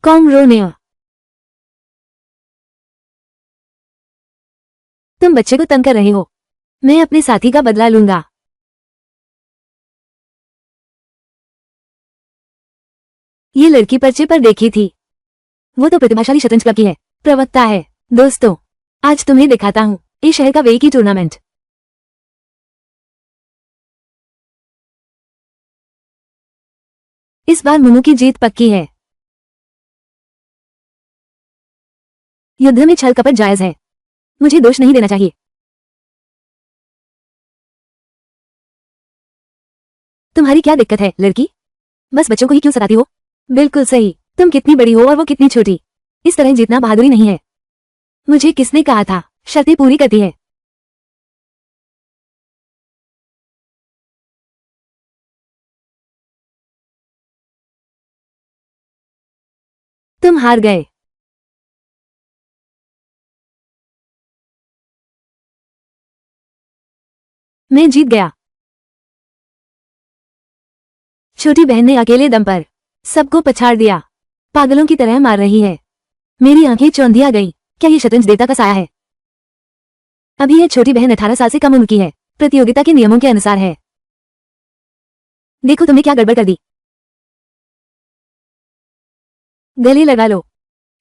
कॉमरोनिया, तुम बच्चे को तंग कर रहे हो। मैं अपने साथी का बदला लूंगा। ये लड़की पर्चे पर देखी थी। वो तो प्रतिभाशाली शतरंज क्लब की है, प्रवक्ता है। दोस्तों, आज तुम्हें दिखाता हूँ इस शहर का वेई की टूर्नामेंट। इस बार मुमू की जीत पक्की है। युद्ध में छल कपट जायज है, मुझे दोष नहीं देना चाहिए। तुम्हारी क्या दिक्कत है लड़की? बस बच्चों को ही क्यों सताती हो? बिल्कुल सही, तुम कितनी बड़ी हो और वो कितनी छोटी। इस तरह जीतना बहादुरी नहीं है। मुझे किसने कहा था शर्तें पूरी करती है? तुम हार गए। मैं जीत गया। छोटी बहन ने अकेले दम पर सबको पछाड़ दिया। पागलों की तरह मार रही है। मेरी आंखें चौंधिया गई। क्या ये शतरंज देवता का साया है? अभी ये छोटी बहन 18 साल से कम उम्र की है। प्रतियोगिता के नियमों के अनुसार है। देखो तुमने क्या गड़बड़ कर दी। गले लगा लो।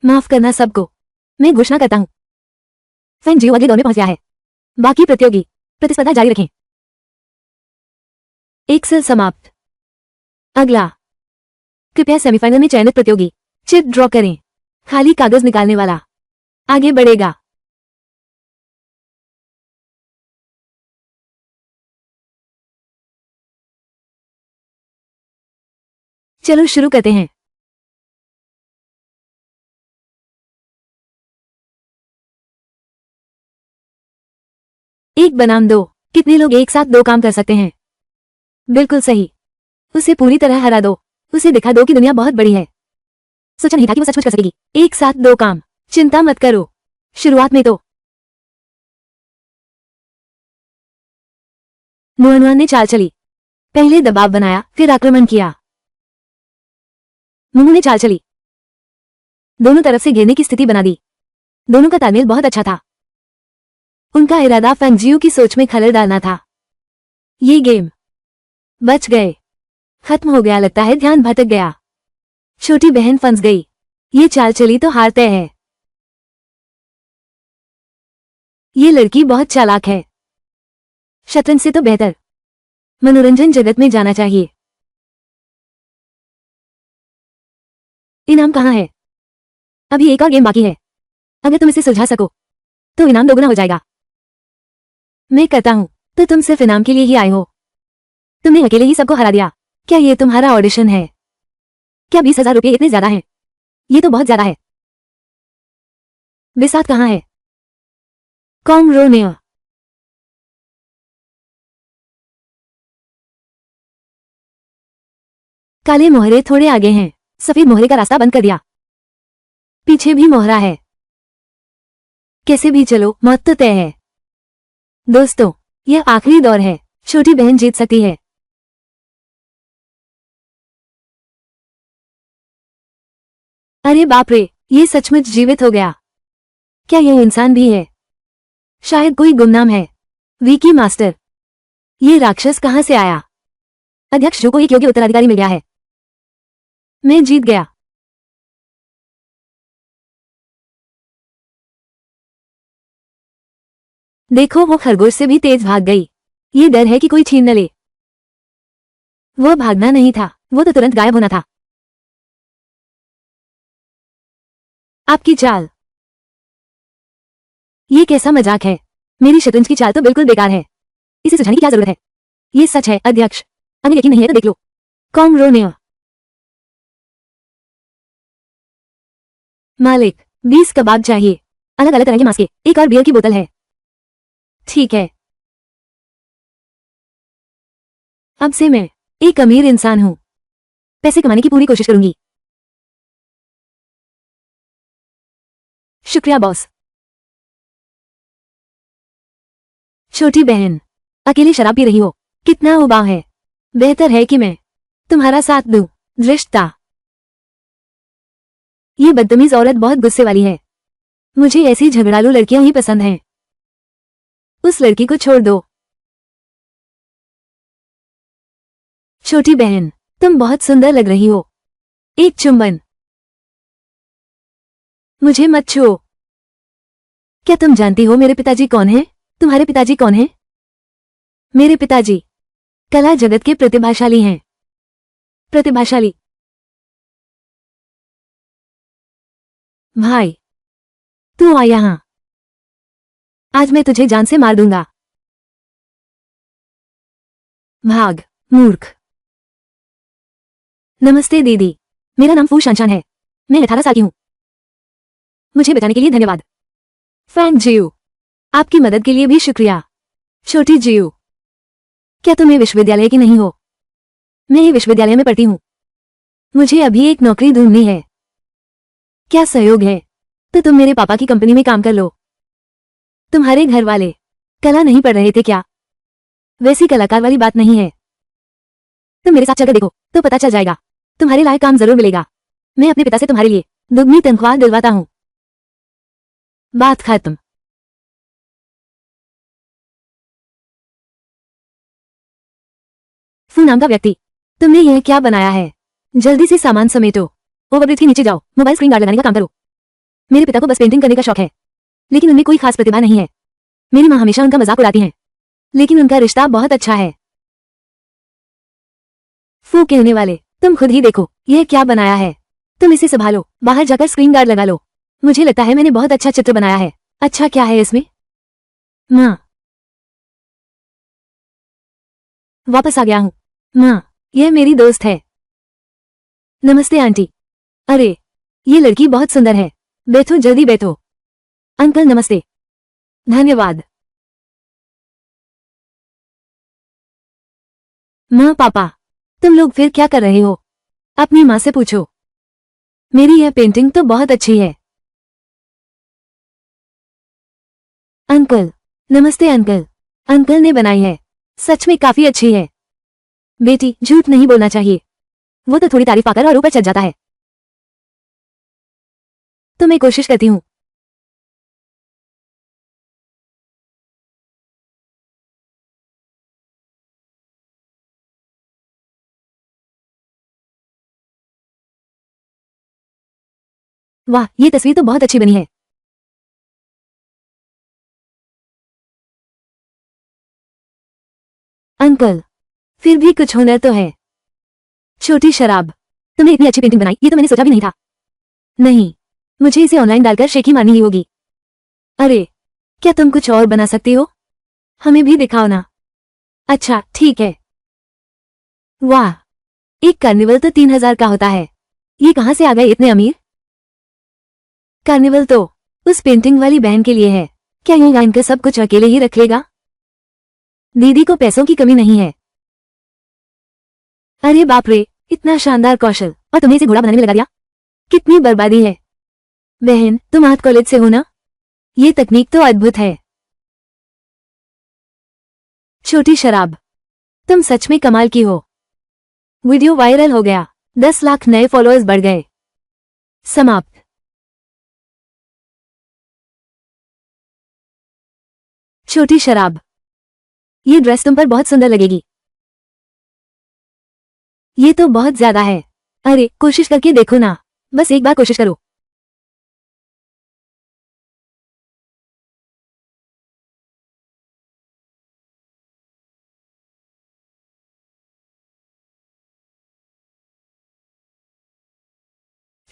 माफ करना सबको। मैं घोषणा करता हूं, फैंग जियो अगले दौर में पहुंच गया है। बाकी प्रतियोगी प्रतिस्पर्धा जारी रखें। एक सेल समाप्त। अगला, कृपया सेमीफाइनल में चयनित प्रतियोगी चिट ड्रॉ करें। खाली कागज निकालने वाला आगे बढ़ेगा। चलो शुरू करते हैं। एक बनाम दो। कितने लोग एक साथ दो काम कर सकते हैं? बिल्कुल सही। उसे पूरी तरह हरा दो। उसे दिखा दो कि दुनिया बहुत बड़ी है। सोचा नहीं था कि वो सचमुच कर सकेगी। एक साथ दो काम। चिंता मत करो। शुरुआत में तो नुआनुआ ने चाल चली। पहले दबाव बनाया, फिर आक्रमण किया। मुनू ने चाल चली। दोनों तरफ से घेरने की स्थिति बना दी। दोनों का तालमेल बहुत अच्छा था। उनका इरादा फैंग जियो की सोच में खलल डालना था। ये गेम बच गए। खत्म हो गया। लगता है ध्यान भटक गया। छोटी बहन फंस गई। ये चाल चली तो हार तय है। ये लड़की बहुत चालाक है। शतरंज से तो बेहतर मनोरंजन जगत में जाना चाहिए। इनाम कहाँ है? अभी एक और गेम बाकी है। अगर तुम इसे सुलझा सको तो इनाम दोगुना हो जाएगा। मैं करता हूं तो तुम सिर्फ इनाम के लिए ही आए हो। तुमने अकेले ही सबको हरा दिया। क्या ये तुम्हारा ऑडिशन है? क्या 20,000 रुपये इतने ज्यादा हैं? ये तो बहुत ज्यादा है। बिसात कहाँ है? कॉमरोनिया। काले मोहरे थोड़े आगे हैं। सफेद मोहरे का रास्ता बंद कर दिया। पीछे भी मोहरा है। कैसे भी चलो, मौत तो तय है। दोस्तों, यह आखिरी दौर है। छोटी बहन जीत सकती है। अरे बाप रे, ये सचमुच जीवित हो गया। क्या यह इंसान भी है? शायद कोई गुमनाम है। विकी मास्टर। ये राक्षस कहां से आया? अध्यक्ष जो को एक योग्य उत्तराधिकारी मिल गया है। मैं जीत गया। देखो वो खरगोश से भी तेज भाग गई। ये डर है कि कोई छीन न ले। वो भागना नहीं था, वो तो तुरंत गायब होना था। आपकी चाल। ये कैसा मजाक है? मेरी शतरंज की चाल तो बिल्कुल बेकार है। इसे सुझाने की क्या जरूरत है? ये सच है अध्यक्ष। अगर यकीन नहीं है तो देख लो। कॉमरोनिया। मालिक, 20 कबाब चाहिए। अलग अलग तरह के मांस के। एक और बियर की बोतल है। ठीक है। अब से मैं एक अमीर इंसान हूं। पैसे कमाने की पूरी कोशिश करूंगी। शुक्रिया बॉस। छोटी बहन, अकेली शराब पी रही हो। कितना उबाऊ है। बेहतर है कि मैं तुम्हारा साथ दूं। धृष्टता। ये बदतमीज औरत बहुत गुस्से वाली है। मुझे ऐसी झगड़ालू लड़कियां ही पसंद हैं। उस लड़की को छोड़ दो। छोटी बहन, तुम बहुत सुंदर लग रही हो। एक चुंबन। मुझे मत छुओ। क्या तुम जानती हो मेरे पिताजी कौन हैं? तुम्हारे पिताजी कौन हैं? मेरे पिताजी कला जगत के प्रतिभाशाली हैं। प्रतिभाशाली। भाई, तू आ यहां। आज मैं तुझे जान से मार दूंगा। भाग, मूर्ख। नमस्ते दीदी। मेरा नाम फू शानशान है। मैं 18 साल की हूं। मुझे बचाने के लिए धन्यवाद। फैंग जियो, आपकी मदद के लिए भी शुक्रिया। छोटी जियो, क्या तुम ये विश्वविद्यालय की नहीं हो? मैं ये विश्वविद्यालय में पढ़ती हूँ। मुझे अभी एक नौकरी ढूंढनी है। क्या सहयोग है तो तुम मेरे पापा की कंपनी में काम कर लो। तुम्हारे घर वाले कला नहीं पढ़ रहे थे क्या? वैसी कलाकार वाली बात नहीं है। तुम मेरे साथ चलकर देखो तो पता चल जाएगा। तुम्हारे लायक काम जरूर मिलेगा। मैं अपने पिता से तुम्हारे लिए दुगनी तनख्वाह दिलवाता हूँ। बात खत्म। फू नाम का व्यक्ति, तुमने यह क्या बनाया है? जल्दी से सामान समेटो। ओवरब्रिज के नीचे जाओ, मोबाइल स्क्रीन गार्ड लगाने का काम करो। मेरे पिता को बस पेंटिंग करने का शौक है, लेकिन उनमें कोई खास प्रतिभा नहीं है। मेरी माँ हमेशा उनका मजाक उड़ाती हैं, लेकिन उनका रिश्ता बहुत अच्छा है। फू कहने वाले, तुम खुद ही देखो यह क्या बनाया है। तुम इसे संभालो, बाहर जाकर स्क्रीन गार्ड लगा लो। मुझे लगता है मैंने बहुत अच्छा चित्र बनाया है। अच्छा क्या है इसमें? माँ, वापस आ गया हूँ। माँ, यह मेरी दोस्त है। नमस्ते आंटी। अरे, ये लड़की बहुत सुंदर है। बैठो, जल्दी बैठो। अंकल नमस्ते। धन्यवाद। माँ पापा, तुम लोग फिर क्या कर रहे हो? अपनी माँ से पूछो। मेरी यह पेंटिंग तो बहुत अच्छी है। अंकल नमस्ते अंकल। अंकल ने बनाई है, सच में काफी अच्छी है। बेटी, झूठ नहीं बोलना चाहिए। वो तो थोड़ी तारीफ पाकर और ऊपर चढ़ जाता है। तो मैं कोशिश करती हूँ। वाह, ये तस्वीर तो बहुत अच्छी बनी है। अंकल, फिर भी कुछ हुनर तो है। छोटी शराब, तुमने इतनी अच्छी पेंटिंग बनाई, ये तो मैंने सोचा भी नहीं था। नहीं, मुझे इसे ऑनलाइन डालकर शेखी मारनी ही होगी। अरे, क्या तुम कुछ और बना सकती हो? हमें भी दिखाओ ना। अच्छा, ठीक है। वाह, एक कार्निवल तो 3000 का होता है। ये कहाँ से आ गए इतने अमीर? कार्निवल तो उस पेंटिंग वाली बहन के लिए है। क्या ये इनका सब कुछ अकेले ही रख लेगा? दीदी को पैसों की कमी नहीं है। अरे बाप रे, इतना शानदार कौशल, और तुमने इसे घोड़ा बनाने में लगा दिया। कितनी बर्बादी है। बहन, तुम आर्ट कॉलेज से हो ना? ये तकनीक तो अद्भुत है। छोटी शराब, तुम सच में कमाल की हो। वीडियो वायरल हो गया, 10 लाख नए फॉलोअर्स बढ़ गए। समाप्त। छोटी शराब, ये ड्रेस तुम पर बहुत सुंदर लगेगी। ये तो बहुत ज्यादा है। अरे, कोशिश करके देखो ना, बस एक बार कोशिश करो।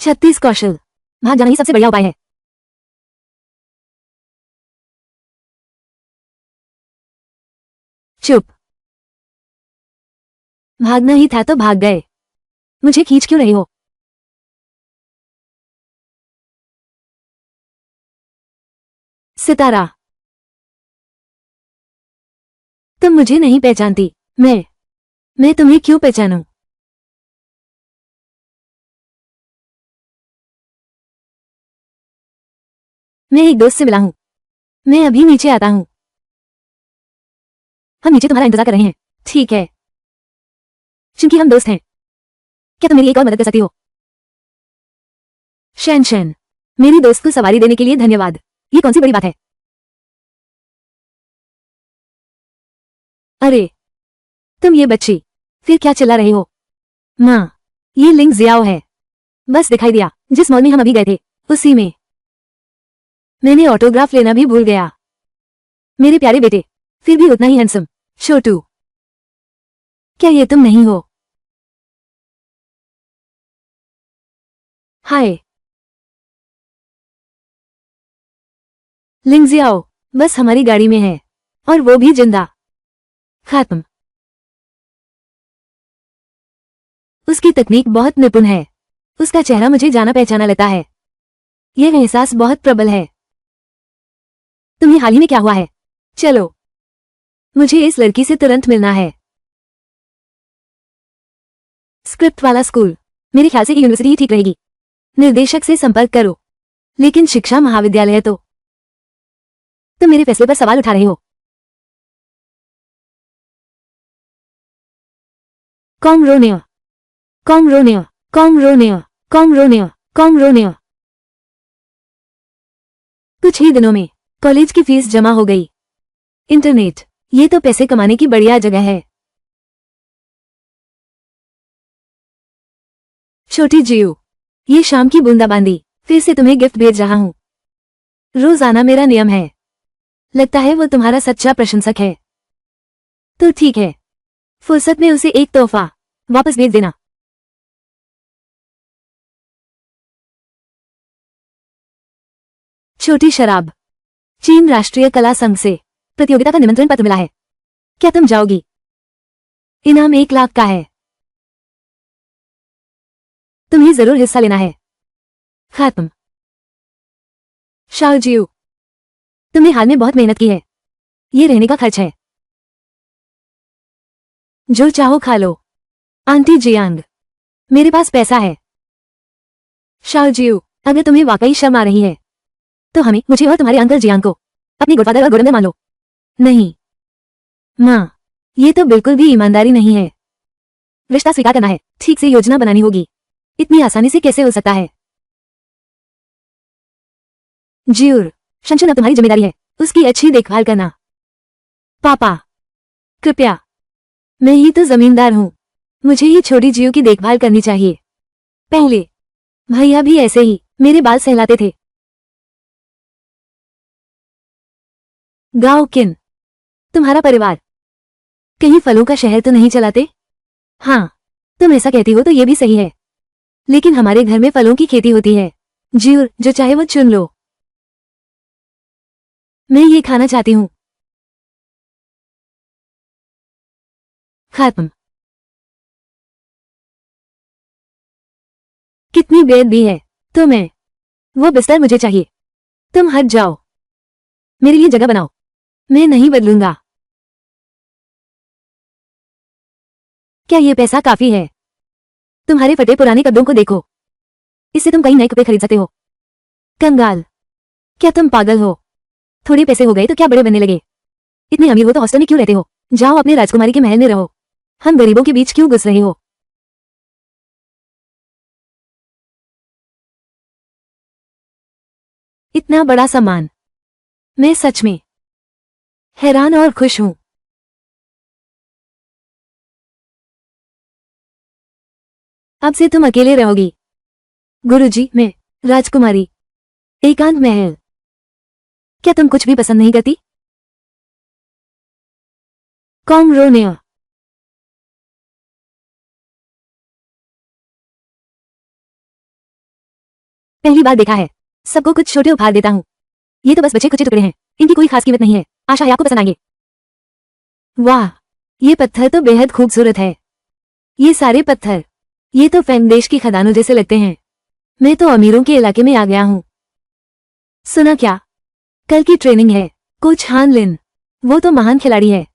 छत्तीस कौशल, भाग जाना ही सबसे बढ़िया उपाय है। चुप, भागना ही था तो भाग गए। मुझे खींच क्यों रही हो? सितारा, तुम मुझे नहीं पहचानती। मैं तुम्हें क्यों पहचानूं? मैं एक दोस्त से मिला हूं। मैं अभी नीचे आता हूं। हम नीचे तुम्हारा इंतजार कर रहे हैं। ठीक है, क्योंकि हम दोस्त हैं। क्या तुम मेरी एक और मदद कर सकती हो? शैन शैन, मेरी दोस्त को सवारी देने के लिए धन्यवाद। ये कौन सी बड़ी बात है? अरे, तुम ये बच्ची, फिर क्या चिल्ला रही हो? माँ, ये लिंग जियाओ है। बस दिखाई दिया, जिस मॉल में हम अभी गए थे, उसी में। मैंने ऑटोग्राफ लेना भी भूल गया। मेरे प्यारे बेटे, फिर भी उतना ही हैंडसम। छोटू, क्या ये तुम नहीं हो? हाय लिंग जियाओ, बस हमारी गाड़ी में है, और वो भी जिंदा। खत्म। उसकी तकनीक बहुत निपुण है। उसका चेहरा मुझे जाना पहचाना लगता है। यह एहसास बहुत प्रबल है। तुम्हें हाल ही में क्या हुआ है? चलो, मुझे इस लड़की से तुरंत मिलना है। स्क्रिप्ट वाला स्कूल, मेरे ख्याल से यूनिवर्सिटी ही ठीक रहेगी। निर्देशक से संपर्क करो। लेकिन शिक्षा महाविद्यालय तो। तुम मेरे फैसले पर सवाल उठा रहे हो। कॉमरोनिया, कॉमरोनिया, कॉमरोनिया, कॉमरोनिया। कुछ ही दिनों में कॉलेज की फीस जमा हो गई। इंटरनेट, ये तो पैसे कमाने की बढ़िया जगह है। छोटी जियो, ये शाम की बूंदाबांदी, फिर से तुम्हें गिफ्ट भेज रहा हूं। रोजाना मेरा नियम है। लगता है वो तुम्हारा सच्चा प्रशंसक है। तो ठीक है, फुर्सत में उसे एक तोहफा वापस भेज देना। छोटी शराब, चीन राष्ट्रीय कला संघ से प्रतियोगिता का निमंत्रण पत्र मिला है। क्या तुम जाओगी? इनाम 1 लाख का है। तुम्हें जरूर हिस्सा लेना है। खत्म। शाओजियो, तुमने हाल में बहुत मेहनत की है। ये रहने का खर्च है। जो चाहो खा लो। आंटी जियांग, मेरे पास पैसा है। शाओजियो, अगर तुम्हें वाकई शर्म आ रही है तो मुझे और तुम्हारे अंकल जियांग को अपनी गुडफादर और गुरंदर मान लो। नहीं माँ, ये तो बिल्कुल भी ईमानदारी नहीं है। रिश्ता स्वीकार करना है, ठीक से योजना बनानी होगी। इतनी आसानी से कैसे हो सकता है? जियूर, शंशुन अब तुम्हारी जिम्मेदारी है उसकी अच्छी देखभाल करना। पापा, कृपया, मैं ही तो जमींदार हूँ, मुझे ही छोटी जियो की देखभाल करनी चाहिए। पहले भैया भी ऐसे ही मेरे बाल सहलाते थे। गाओ किन, तुम्हारा परिवार कहीं फलों का शहर तो नहीं चलाते? हाँ, तुम ऐसा कहती हो तो ये भी सही है, लेकिन हमारे घर में फलों की खेती होती है। जियूर, जो चाहे वो चुन लो। मैं ये खाना चाहती हूँ। खत्म। कितनी बेअदबी है। तो वो बिस्तर मुझे चाहिए। तुम हट जाओ, मेरे लिए जगह बनाओ। मैं नहीं बदलूंगा। क्या ये पैसा काफी है? तुम्हारे फटे पुराने कपड़ों को देखो, इससे तुम कई नए कपड़े खरीद सकते हो। कंगाल, क्या तुम पागल हो? थोड़े पैसे हो गए तो क्या बड़े बनने लगे? इतने अमीर हो तो हॉस्टल में क्यों रहते हो? जाओ अपने राजकुमारी के महल में रहो। हम गरीबों के बीच क्यों घुस रहे हो? इतना बड़ा सम्मान, मैं सच में हैरान और खुश हूं। अब से तुम अकेले रहोगी। गुरुजी, मैं राजकुमारी, एकांत महल। क्या तुम कुछ भी पसंद नहीं करती? कॉमरोनिया, पहली बार देखा है, सबको कुछ छोटे उपहार देता हूँ। ये तो बस बचे कुचे टुकड़े हैं, इनकी कोई खास कीमत नहीं है। आशा है आपको पसंद आएंगे। वाह, ये पत्थर तो बेहद खूबसूरत है। ये सारे पत्थर, ये तो फैंग देश की खदानों जैसे लगते हैं। मैं तो अमीरों के इलाके में आ गया हूँ। सुना क्या? कल की ट्रेनिंग है। कोच हान लिन, वो तो महान खिलाड़ी है।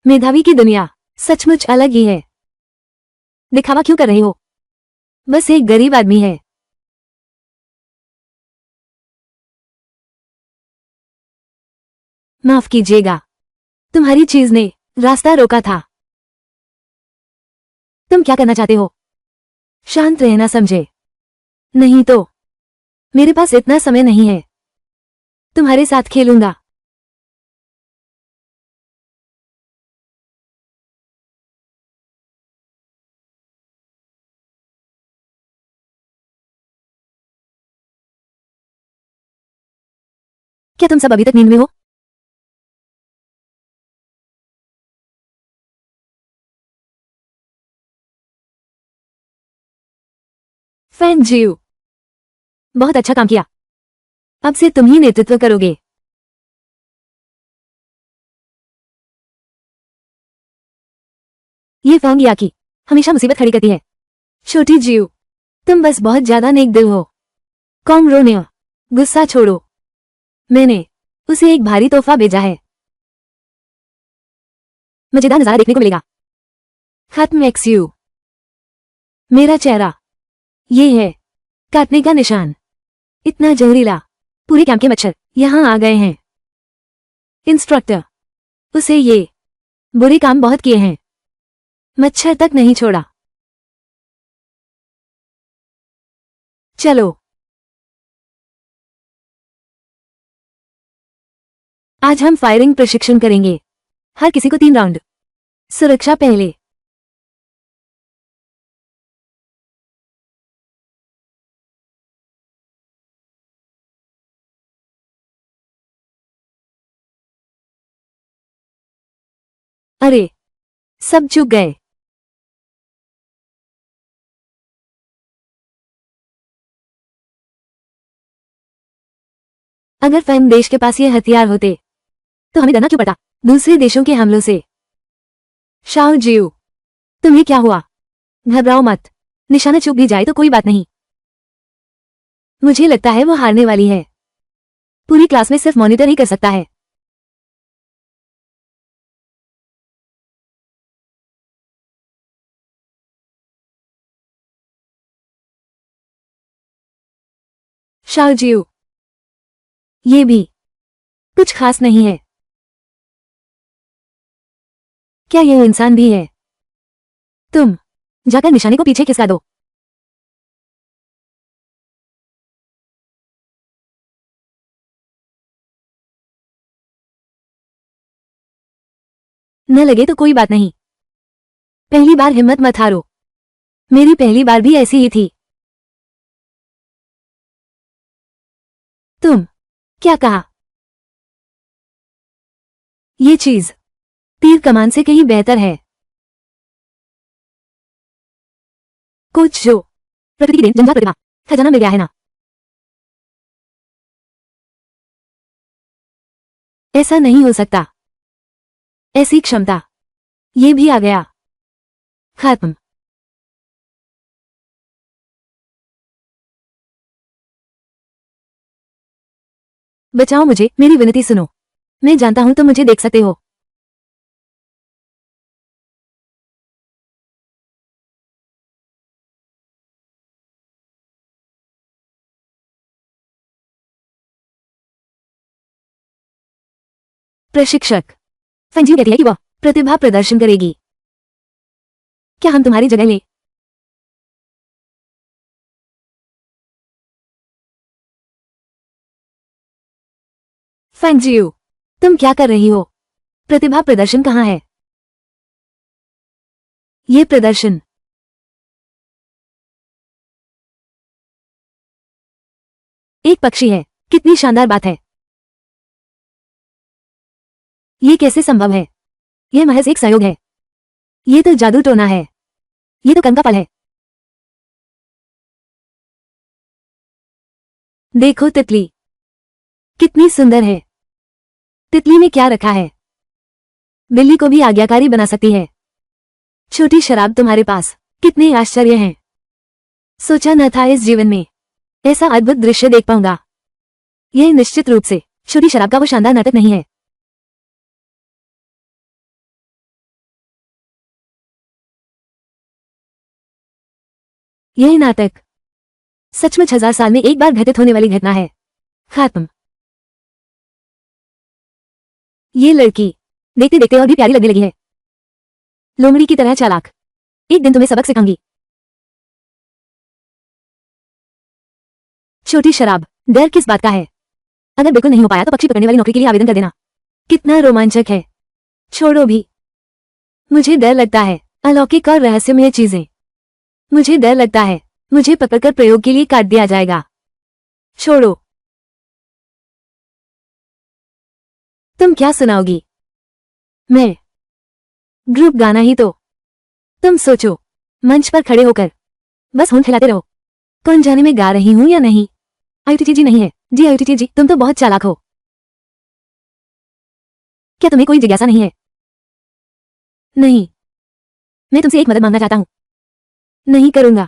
मेधावी की दुनिया सचमुच अलग ही है। दिखावा क्यों कर रहे हो? बस एक गरीब आदमी है। माफ कीजिएगा, तुम्हारी चीज ने रास्ता रोका था। तुम क्या करना चाहते हो? शांत रहना समझे, नहीं तो मेरे पास इतना समय नहीं है। तुम्हारे साथ खेलूंगा। क्या तुम सब अभी तक नींद में हो? फैन जियो, बहुत अच्छा काम किया। अब से तुम ही नेतृत्व करोगे। ये फैंग याकी हमेशा मुसीबत खड़ी करती है। छोटी जियो, तुम बस बहुत ज्यादा नेक दिल हो। कॉमरोनिया, गुस्सा छोड़ो, मैंने उसे एक भारी तोहफा भेजा है। मजेदार नजारा देखने को मिलेगा। खत्म एक्सयू, मेरा चेहरा ये है काटने का निशान। इतना जहरीला, पूरे कैंप के मच्छर यहां आ गए हैं। इंस्ट्रक्टर, उसे ये बुरे काम बहुत किए हैं, मच्छर तक नहीं छोड़ा। चलो आज हम फायरिंग प्रशिक्षण करेंगे। हर किसी को 3 राउंड। सुरक्षा पहले। अरे सब चूक गए। अगर फैम देश के पास ये हथियार होते तो हमें डरना क्यों पड़ता दूसरे देशों के हमलों से। शाओ जियो, तुम्हें क्या हुआ? घबराओ मत, निशाना चूक भी जाए तो कोई बात नहीं। मुझे लगता है वो हारने वाली है। पूरी क्लास में सिर्फ मॉनिटर ही कर सकता है। शाओ जियो, ये भी कुछ खास नहीं है। क्या ये इंसान भी है? तुम जाकर निशाने को पीछे खिसका दो। न लगे तो कोई बात नहीं। पहली बार हिम्मत मत हारो। मेरी पहली बार भी ऐसी ही थी। तुम क्या कहा? ये चीज तीर कमान से कहीं बेहतर है। कुछ जो प्रकृति की देन जनता प्रतिभा खजाना मिल गया है ना। ऐसा नहीं हो सकता। ऐसी क्षमता, ये भी आ गया। खत्म। बचाओ मुझे, मेरी विनती सुनो। मैं जानता हूं तुम मुझे देख सकते हो। प्रशिक्षक फंजी कहती है कि वह प्रतिभा प्रदर्शन करेगी। क्या हम तुम्हारी जगह ले? फंजियो, तुम क्या कर रही हो? प्रतिभा प्रदर्शन कहाँ है? ये प्रदर्शन एक पक्षी है। कितनी शानदार बात है। ये कैसे संभव है? यह महज एक संयोग है। ये तो जादू टोना है। ये तो कंका फल है। देखो तितली कितनी सुंदर है। तितली ने क्या रखा है? बिल्ली को भी आज्ञाकारी बना सकती है। छोटी शराब तुम्हारे पास। कितने आश्चर्य हैं। सोचा न था इस जीवन में ऐसा अद्भुत दृश्य देख पाऊंगा। यह निश्चित रूप से छोटी शराब का वो शानदार नाटक नहीं है। यह नाटक सचमुच 1000 साल में एक बार घटित होने वाली घटना है। खत्म। ये लड़की देखते देखते और भी प्यारी लगने लगी है। लोमड़ी की तरह चालाक। एक दिन तुम्हें सबक सिखाऊंगी। छोटी शराब, डर किस बात का है? अगर बिल्कुल नहीं हो पाया तो पक्षी पकड़ने वाली नौकरी के लिए आवेदन कर देना। कितना रोमांचक है। छोड़ो भी। मुझे डर लगता है। अलौकिक और रहस्यमय चीजें। मुझे डर लगता है मुझे पकड़कर प्रयोग के लिए काट दिया जाएगा। छोड़ो। तुम क्या सुनाओगी? मैं ग्रुप गाना ही तो। तुम सोचो, मंच पर खड़े होकर बस होंठ हिलाते रहो। कौन जाने मैं गा रही हूं या नहीं। आयुटी जी नहीं है। जी आयुटी जी, तुम तो बहुत चालाक हो। क्या तुम्हें कोई जिज्ञासा नहीं है? नहीं। मैं तुमसे एक मदद मांगना चाहता हूं। नहीं करूंगा।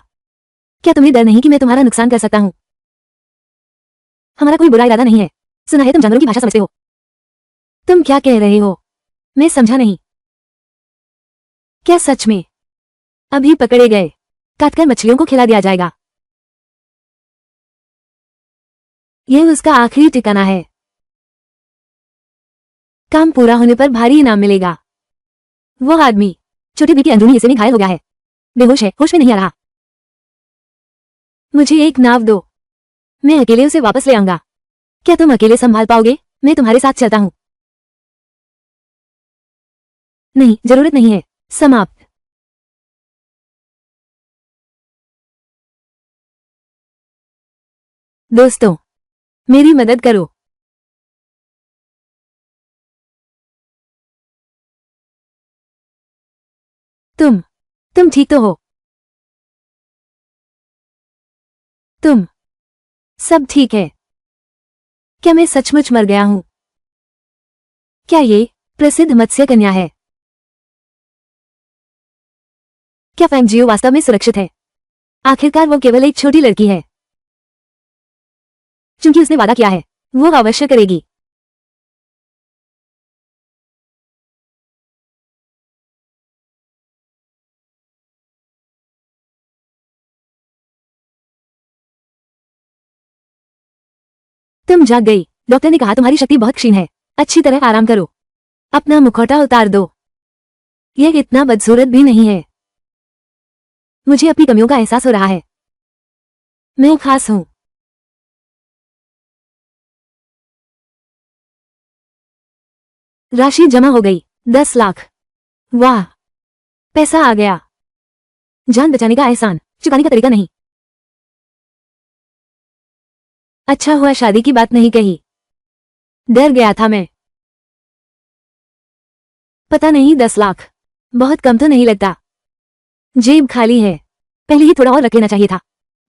क्या तुम्हें डर नहीं कि मैं तुम्हारा नुकसान कर सकता हूं? हमारा कोई बुरा इरादा नहीं है। सुना है तुम जानवरों की भाषा समझते हो। तुम क्या कह रहे हो? मैं समझा नहीं। क्या सच में? अभी पकड़े गए काटकर मछलियों को खिला दिया जाएगा। यह उसका आखिरी ठिकाना है। काम पूरा होने पर भारी इनाम मिलेगा। वो आदमी छोटी बी के अंदरूनी हिस्से में घायल हो गया है, बेहोश है, होश में नहीं आ रहा। मुझे एक नाव दो, मैं अकेले उसे वापस ले आऊंगा। क्या तुम अकेले संभाल पाओगे? मैं तुम्हारे साथ चलता हूं। नहीं, जरूरत नहीं है। समाप्त। दोस्तों, मेरी मदद करो। तुम ठीक तो हो? तुम सब ठीक है? क्या मैं सचमुच मर गया हूं? क्या ये प्रसिद्ध मत्स्य कन्या है? क्या फैंगजियो वास्तव में सुरक्षित है? आखिरकार वो केवल एक छोटी लड़की है। क्योंकि उसने वादा किया है, वो अवश्य करेगी। तुम जाग गई। डॉक्टर ने कहा तुम्हारी शक्ति बहुत क्षीण है। अच्छी तरह आराम करो। अपना मुखौटा उतार दो। यह इतना बदसूरत भी नहीं है। मुझे अपनी कमियों का एहसास हो रहा है। मैं खास हूं। राशि जमा हो गई, 10 लाख। वाह, पैसा आ गया। जान बचाने का एहसान, चुकाने का तरीका नहीं। अच्छा हुआ शादी की बात नहीं कही। डर गया था मैं। पता नहीं, 10 लाख बहुत कम तो नहीं लगता। जेब खाली है। पहले ही थोड़ा और रख लेना चाहिए था।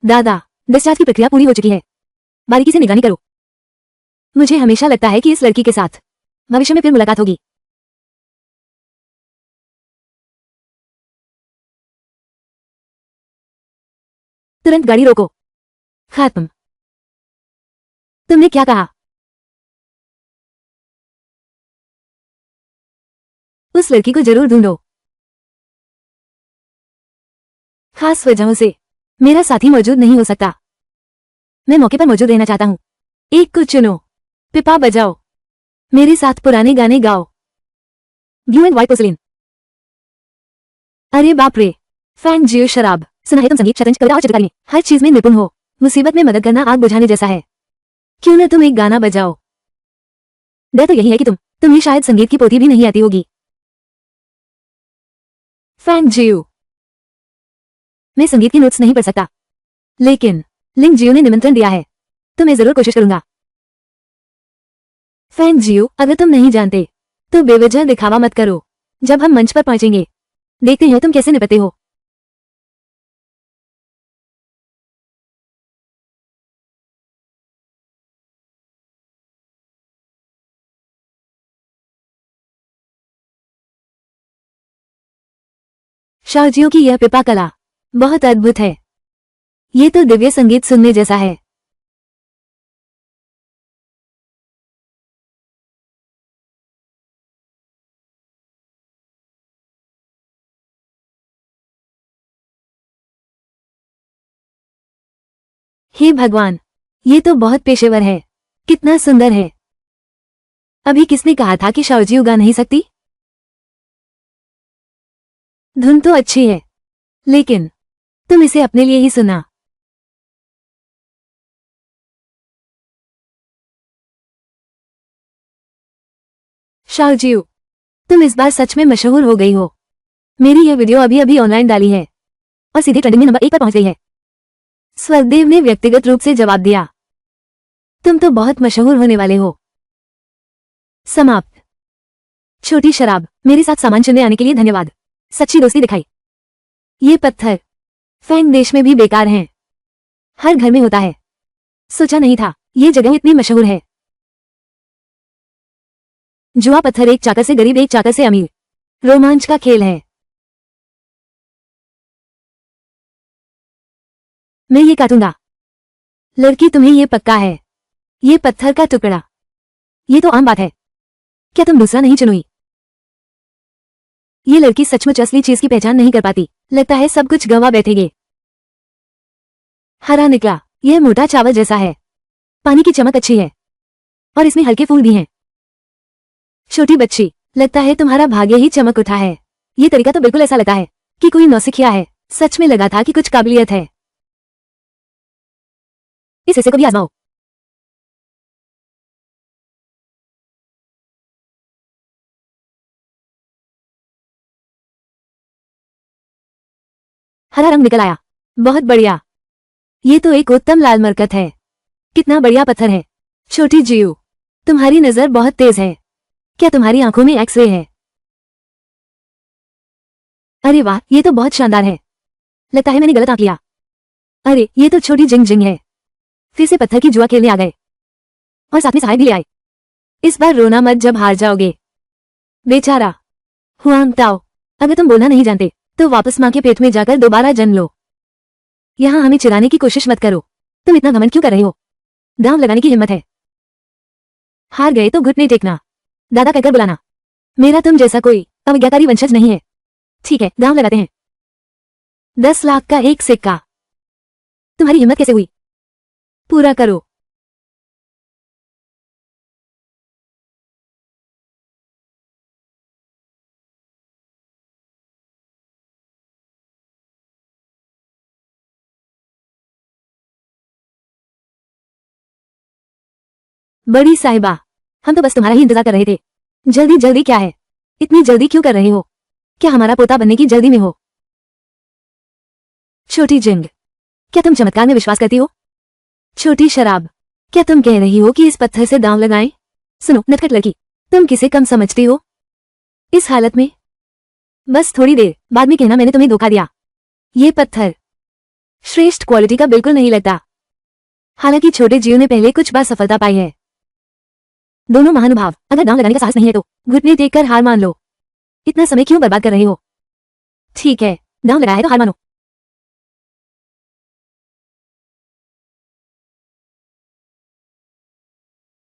दादा, डिस्चार्ज की प्रक्रिया पूरी हो चुकी है। बारीकी से निगरानी करो। मुझे हमेशा लगता है कि इस लड़की के साथ भविष्य में फिर मुलाकात होगी। तुरंत गाड़ी रोको। खत्म। तुमने क्या कहा? उस लड़की को जरूर ढूंढो। खास वजहों से मेरा साथी मौजूद नहीं हो सकता। मैं मौके पर मौजूद रहना चाहता हूं। एक को चुनो। पिपा बजाओ। मेरे साथ पुराने गाने गाओ। Blue and white porcelain. अरे बाप रे। फैंगजियो शराब। सुना है तुम संगीत, शतरंज, कविता और चित्रकारी में हर चीज में निपुण हो। मुसीबत में मदद करना आग बुझाने जैसा है। क्यों न तुम एक गाना बजाओ? डर तो यही है कि तुम्हें शायद संगीत की पोथी भी नहीं आती होगी। फैंगजियो। मैं संगीत की नोट्स नहीं पढ़ सकता, लेकिन लिंग जियो ने निमंत्रण दिया है, तो मैं जरूर कोशिश करूंगा। फैंगजियो, अगर तुम नहीं जानते तो बेवजह दिखावा मत करो। जब हम मंच पर पहुंचेंगे, देखते हैं तुम कैसे निपटते हो। शाहजियों की यह पिपा कला बहुत अद्भुत है। ये तो दिव्य संगीत सुनने जैसा है। हे भगवान, ये तो बहुत पेशेवर है। कितना सुंदर है। अभी किसने कहा था कि शाओजियो गा नहीं सकती? धुन तो अच्छी है, लेकिन तुम इसे अपने लिए ही सुना। शाओजियो, तुम इस बार सच में मशहूर हो गई हो। मेरी यह वीडियो अभी अभी ऑनलाइन डाली है और सीधे ट्रेंडिंग में नंबर 1 पर पहुंच गई है। स्वर्गदेव ने व्यक्तिगत रूप से जवाब दिया। तुम तो बहुत मशहूर होने वाले हो। समाप्त। छोटी शराब, मेरे साथ सामान चुनने आने के लिए धन्यवाद। सच्ची दोस्ती दिखाई। ये पत्थर फैंग देश में भी बेकार हैं। हर घर में होता है। सोचा नहीं था ये जगह इतनी मशहूर है। जुआ पत्थर, एक चाकर से गरीब, एक चाकर से अमीर। रोमांच का खेल है। मैं ये काटूंगा। लड़की, तुम्हें ये पक्का है? ये पत्थर का टुकड़ा, ये तो आम बात है। क्या तुम दूसरा नहीं चुनोगी? ये लड़की सचमुच असली चीज की पहचान नहीं कर पाती। लगता है सब कुछ गंवा बैठेगे। हरा निकला। यह मोटा चावल जैसा है। पानी की चमक अच्छी है और इसमें हल्के फूल भी हैं। छोटी बच्ची, लगता है तुम्हारा भाग्य ही चमक उठा है। ये तरीका तो बिल्कुल ऐसा लगता है कि कोई नौसिखिया है। सच में लगा था कि कुछ काबिलियत है। इस हिस्से को भी आजमाओ। हरा रंग निकल आया। बहुत बढ़िया। ये तो एक उत्तम लाल मरकत है। कितना बढ़िया पत्थर है। छोटी जीव, तुम्हारी नजर बहुत तेज है। क्या तुम्हारी आंखों में एक्स-रे है? अरे वाह, ये तो बहुत शानदार है। लगता है मैंने गलत आंक लिया। अरे ये तो छोटी जिंग जिंग है। फिर से पत्थर की जुआ खेलने आ गए और साथ में सहायक भी ले आए। इस बार रोना मत जब हार जाओगे। बेचारा हुआंग ताओ, अगर तुम बोलना नहीं जानते तो वापस माँ के पेट में जाकर दोबारा जन्म लो। यहाँ हमें चिढ़ाने की कोशिश मत करो। तुम इतना घमंड क्यों कर रहे हो? दांव लगाने की हिम्मत है। हार गए तो घुटने टेकना, दादा कहकर बुलाना। मेरा तुम जैसा कोई अवज्ञाकारी वंशज नहीं है। ठीक है, दांव लगाते हैं। 10 लाख का एक सिक्का। तुम्हारी हिम्मत कैसे हुई? पूरा करो। बड़ी साहिबा, हम तो बस तुम्हारा ही इंतजार कर रहे थे। जल्दी जल्दी क्या है? इतनी जल्दी क्यों कर रहे हो? क्या हमारा पोता बनने की जल्दी में हो? छोटी जिंग, क्या तुम चमत्कार में विश्वास करती हो? छोटी शराब, क्या तुम कह रही हो कि इस पत्थर से दांव लगाएं? सुनो नटखट लड़की, तुम किसे कम समझती हो इस हालत में? बस थोड़ी देर बाद में कहना मैंने तुम्हें धोखा दिया। ये पत्थर श्रेष्ठ क्वालिटी का बिल्कुल नहीं लगता। हालांकि छोटे जीव ने पहले कुछ बार सफलता पाई है। दोनों महानुभाव, अगर दांव लगाने का साहस नहीं है तो घुटने टेक कर हार मान लो। इतना समय क्यों बर्बाद कर रहे हो? ठीक है, दांव लगाया है तो हार मानो।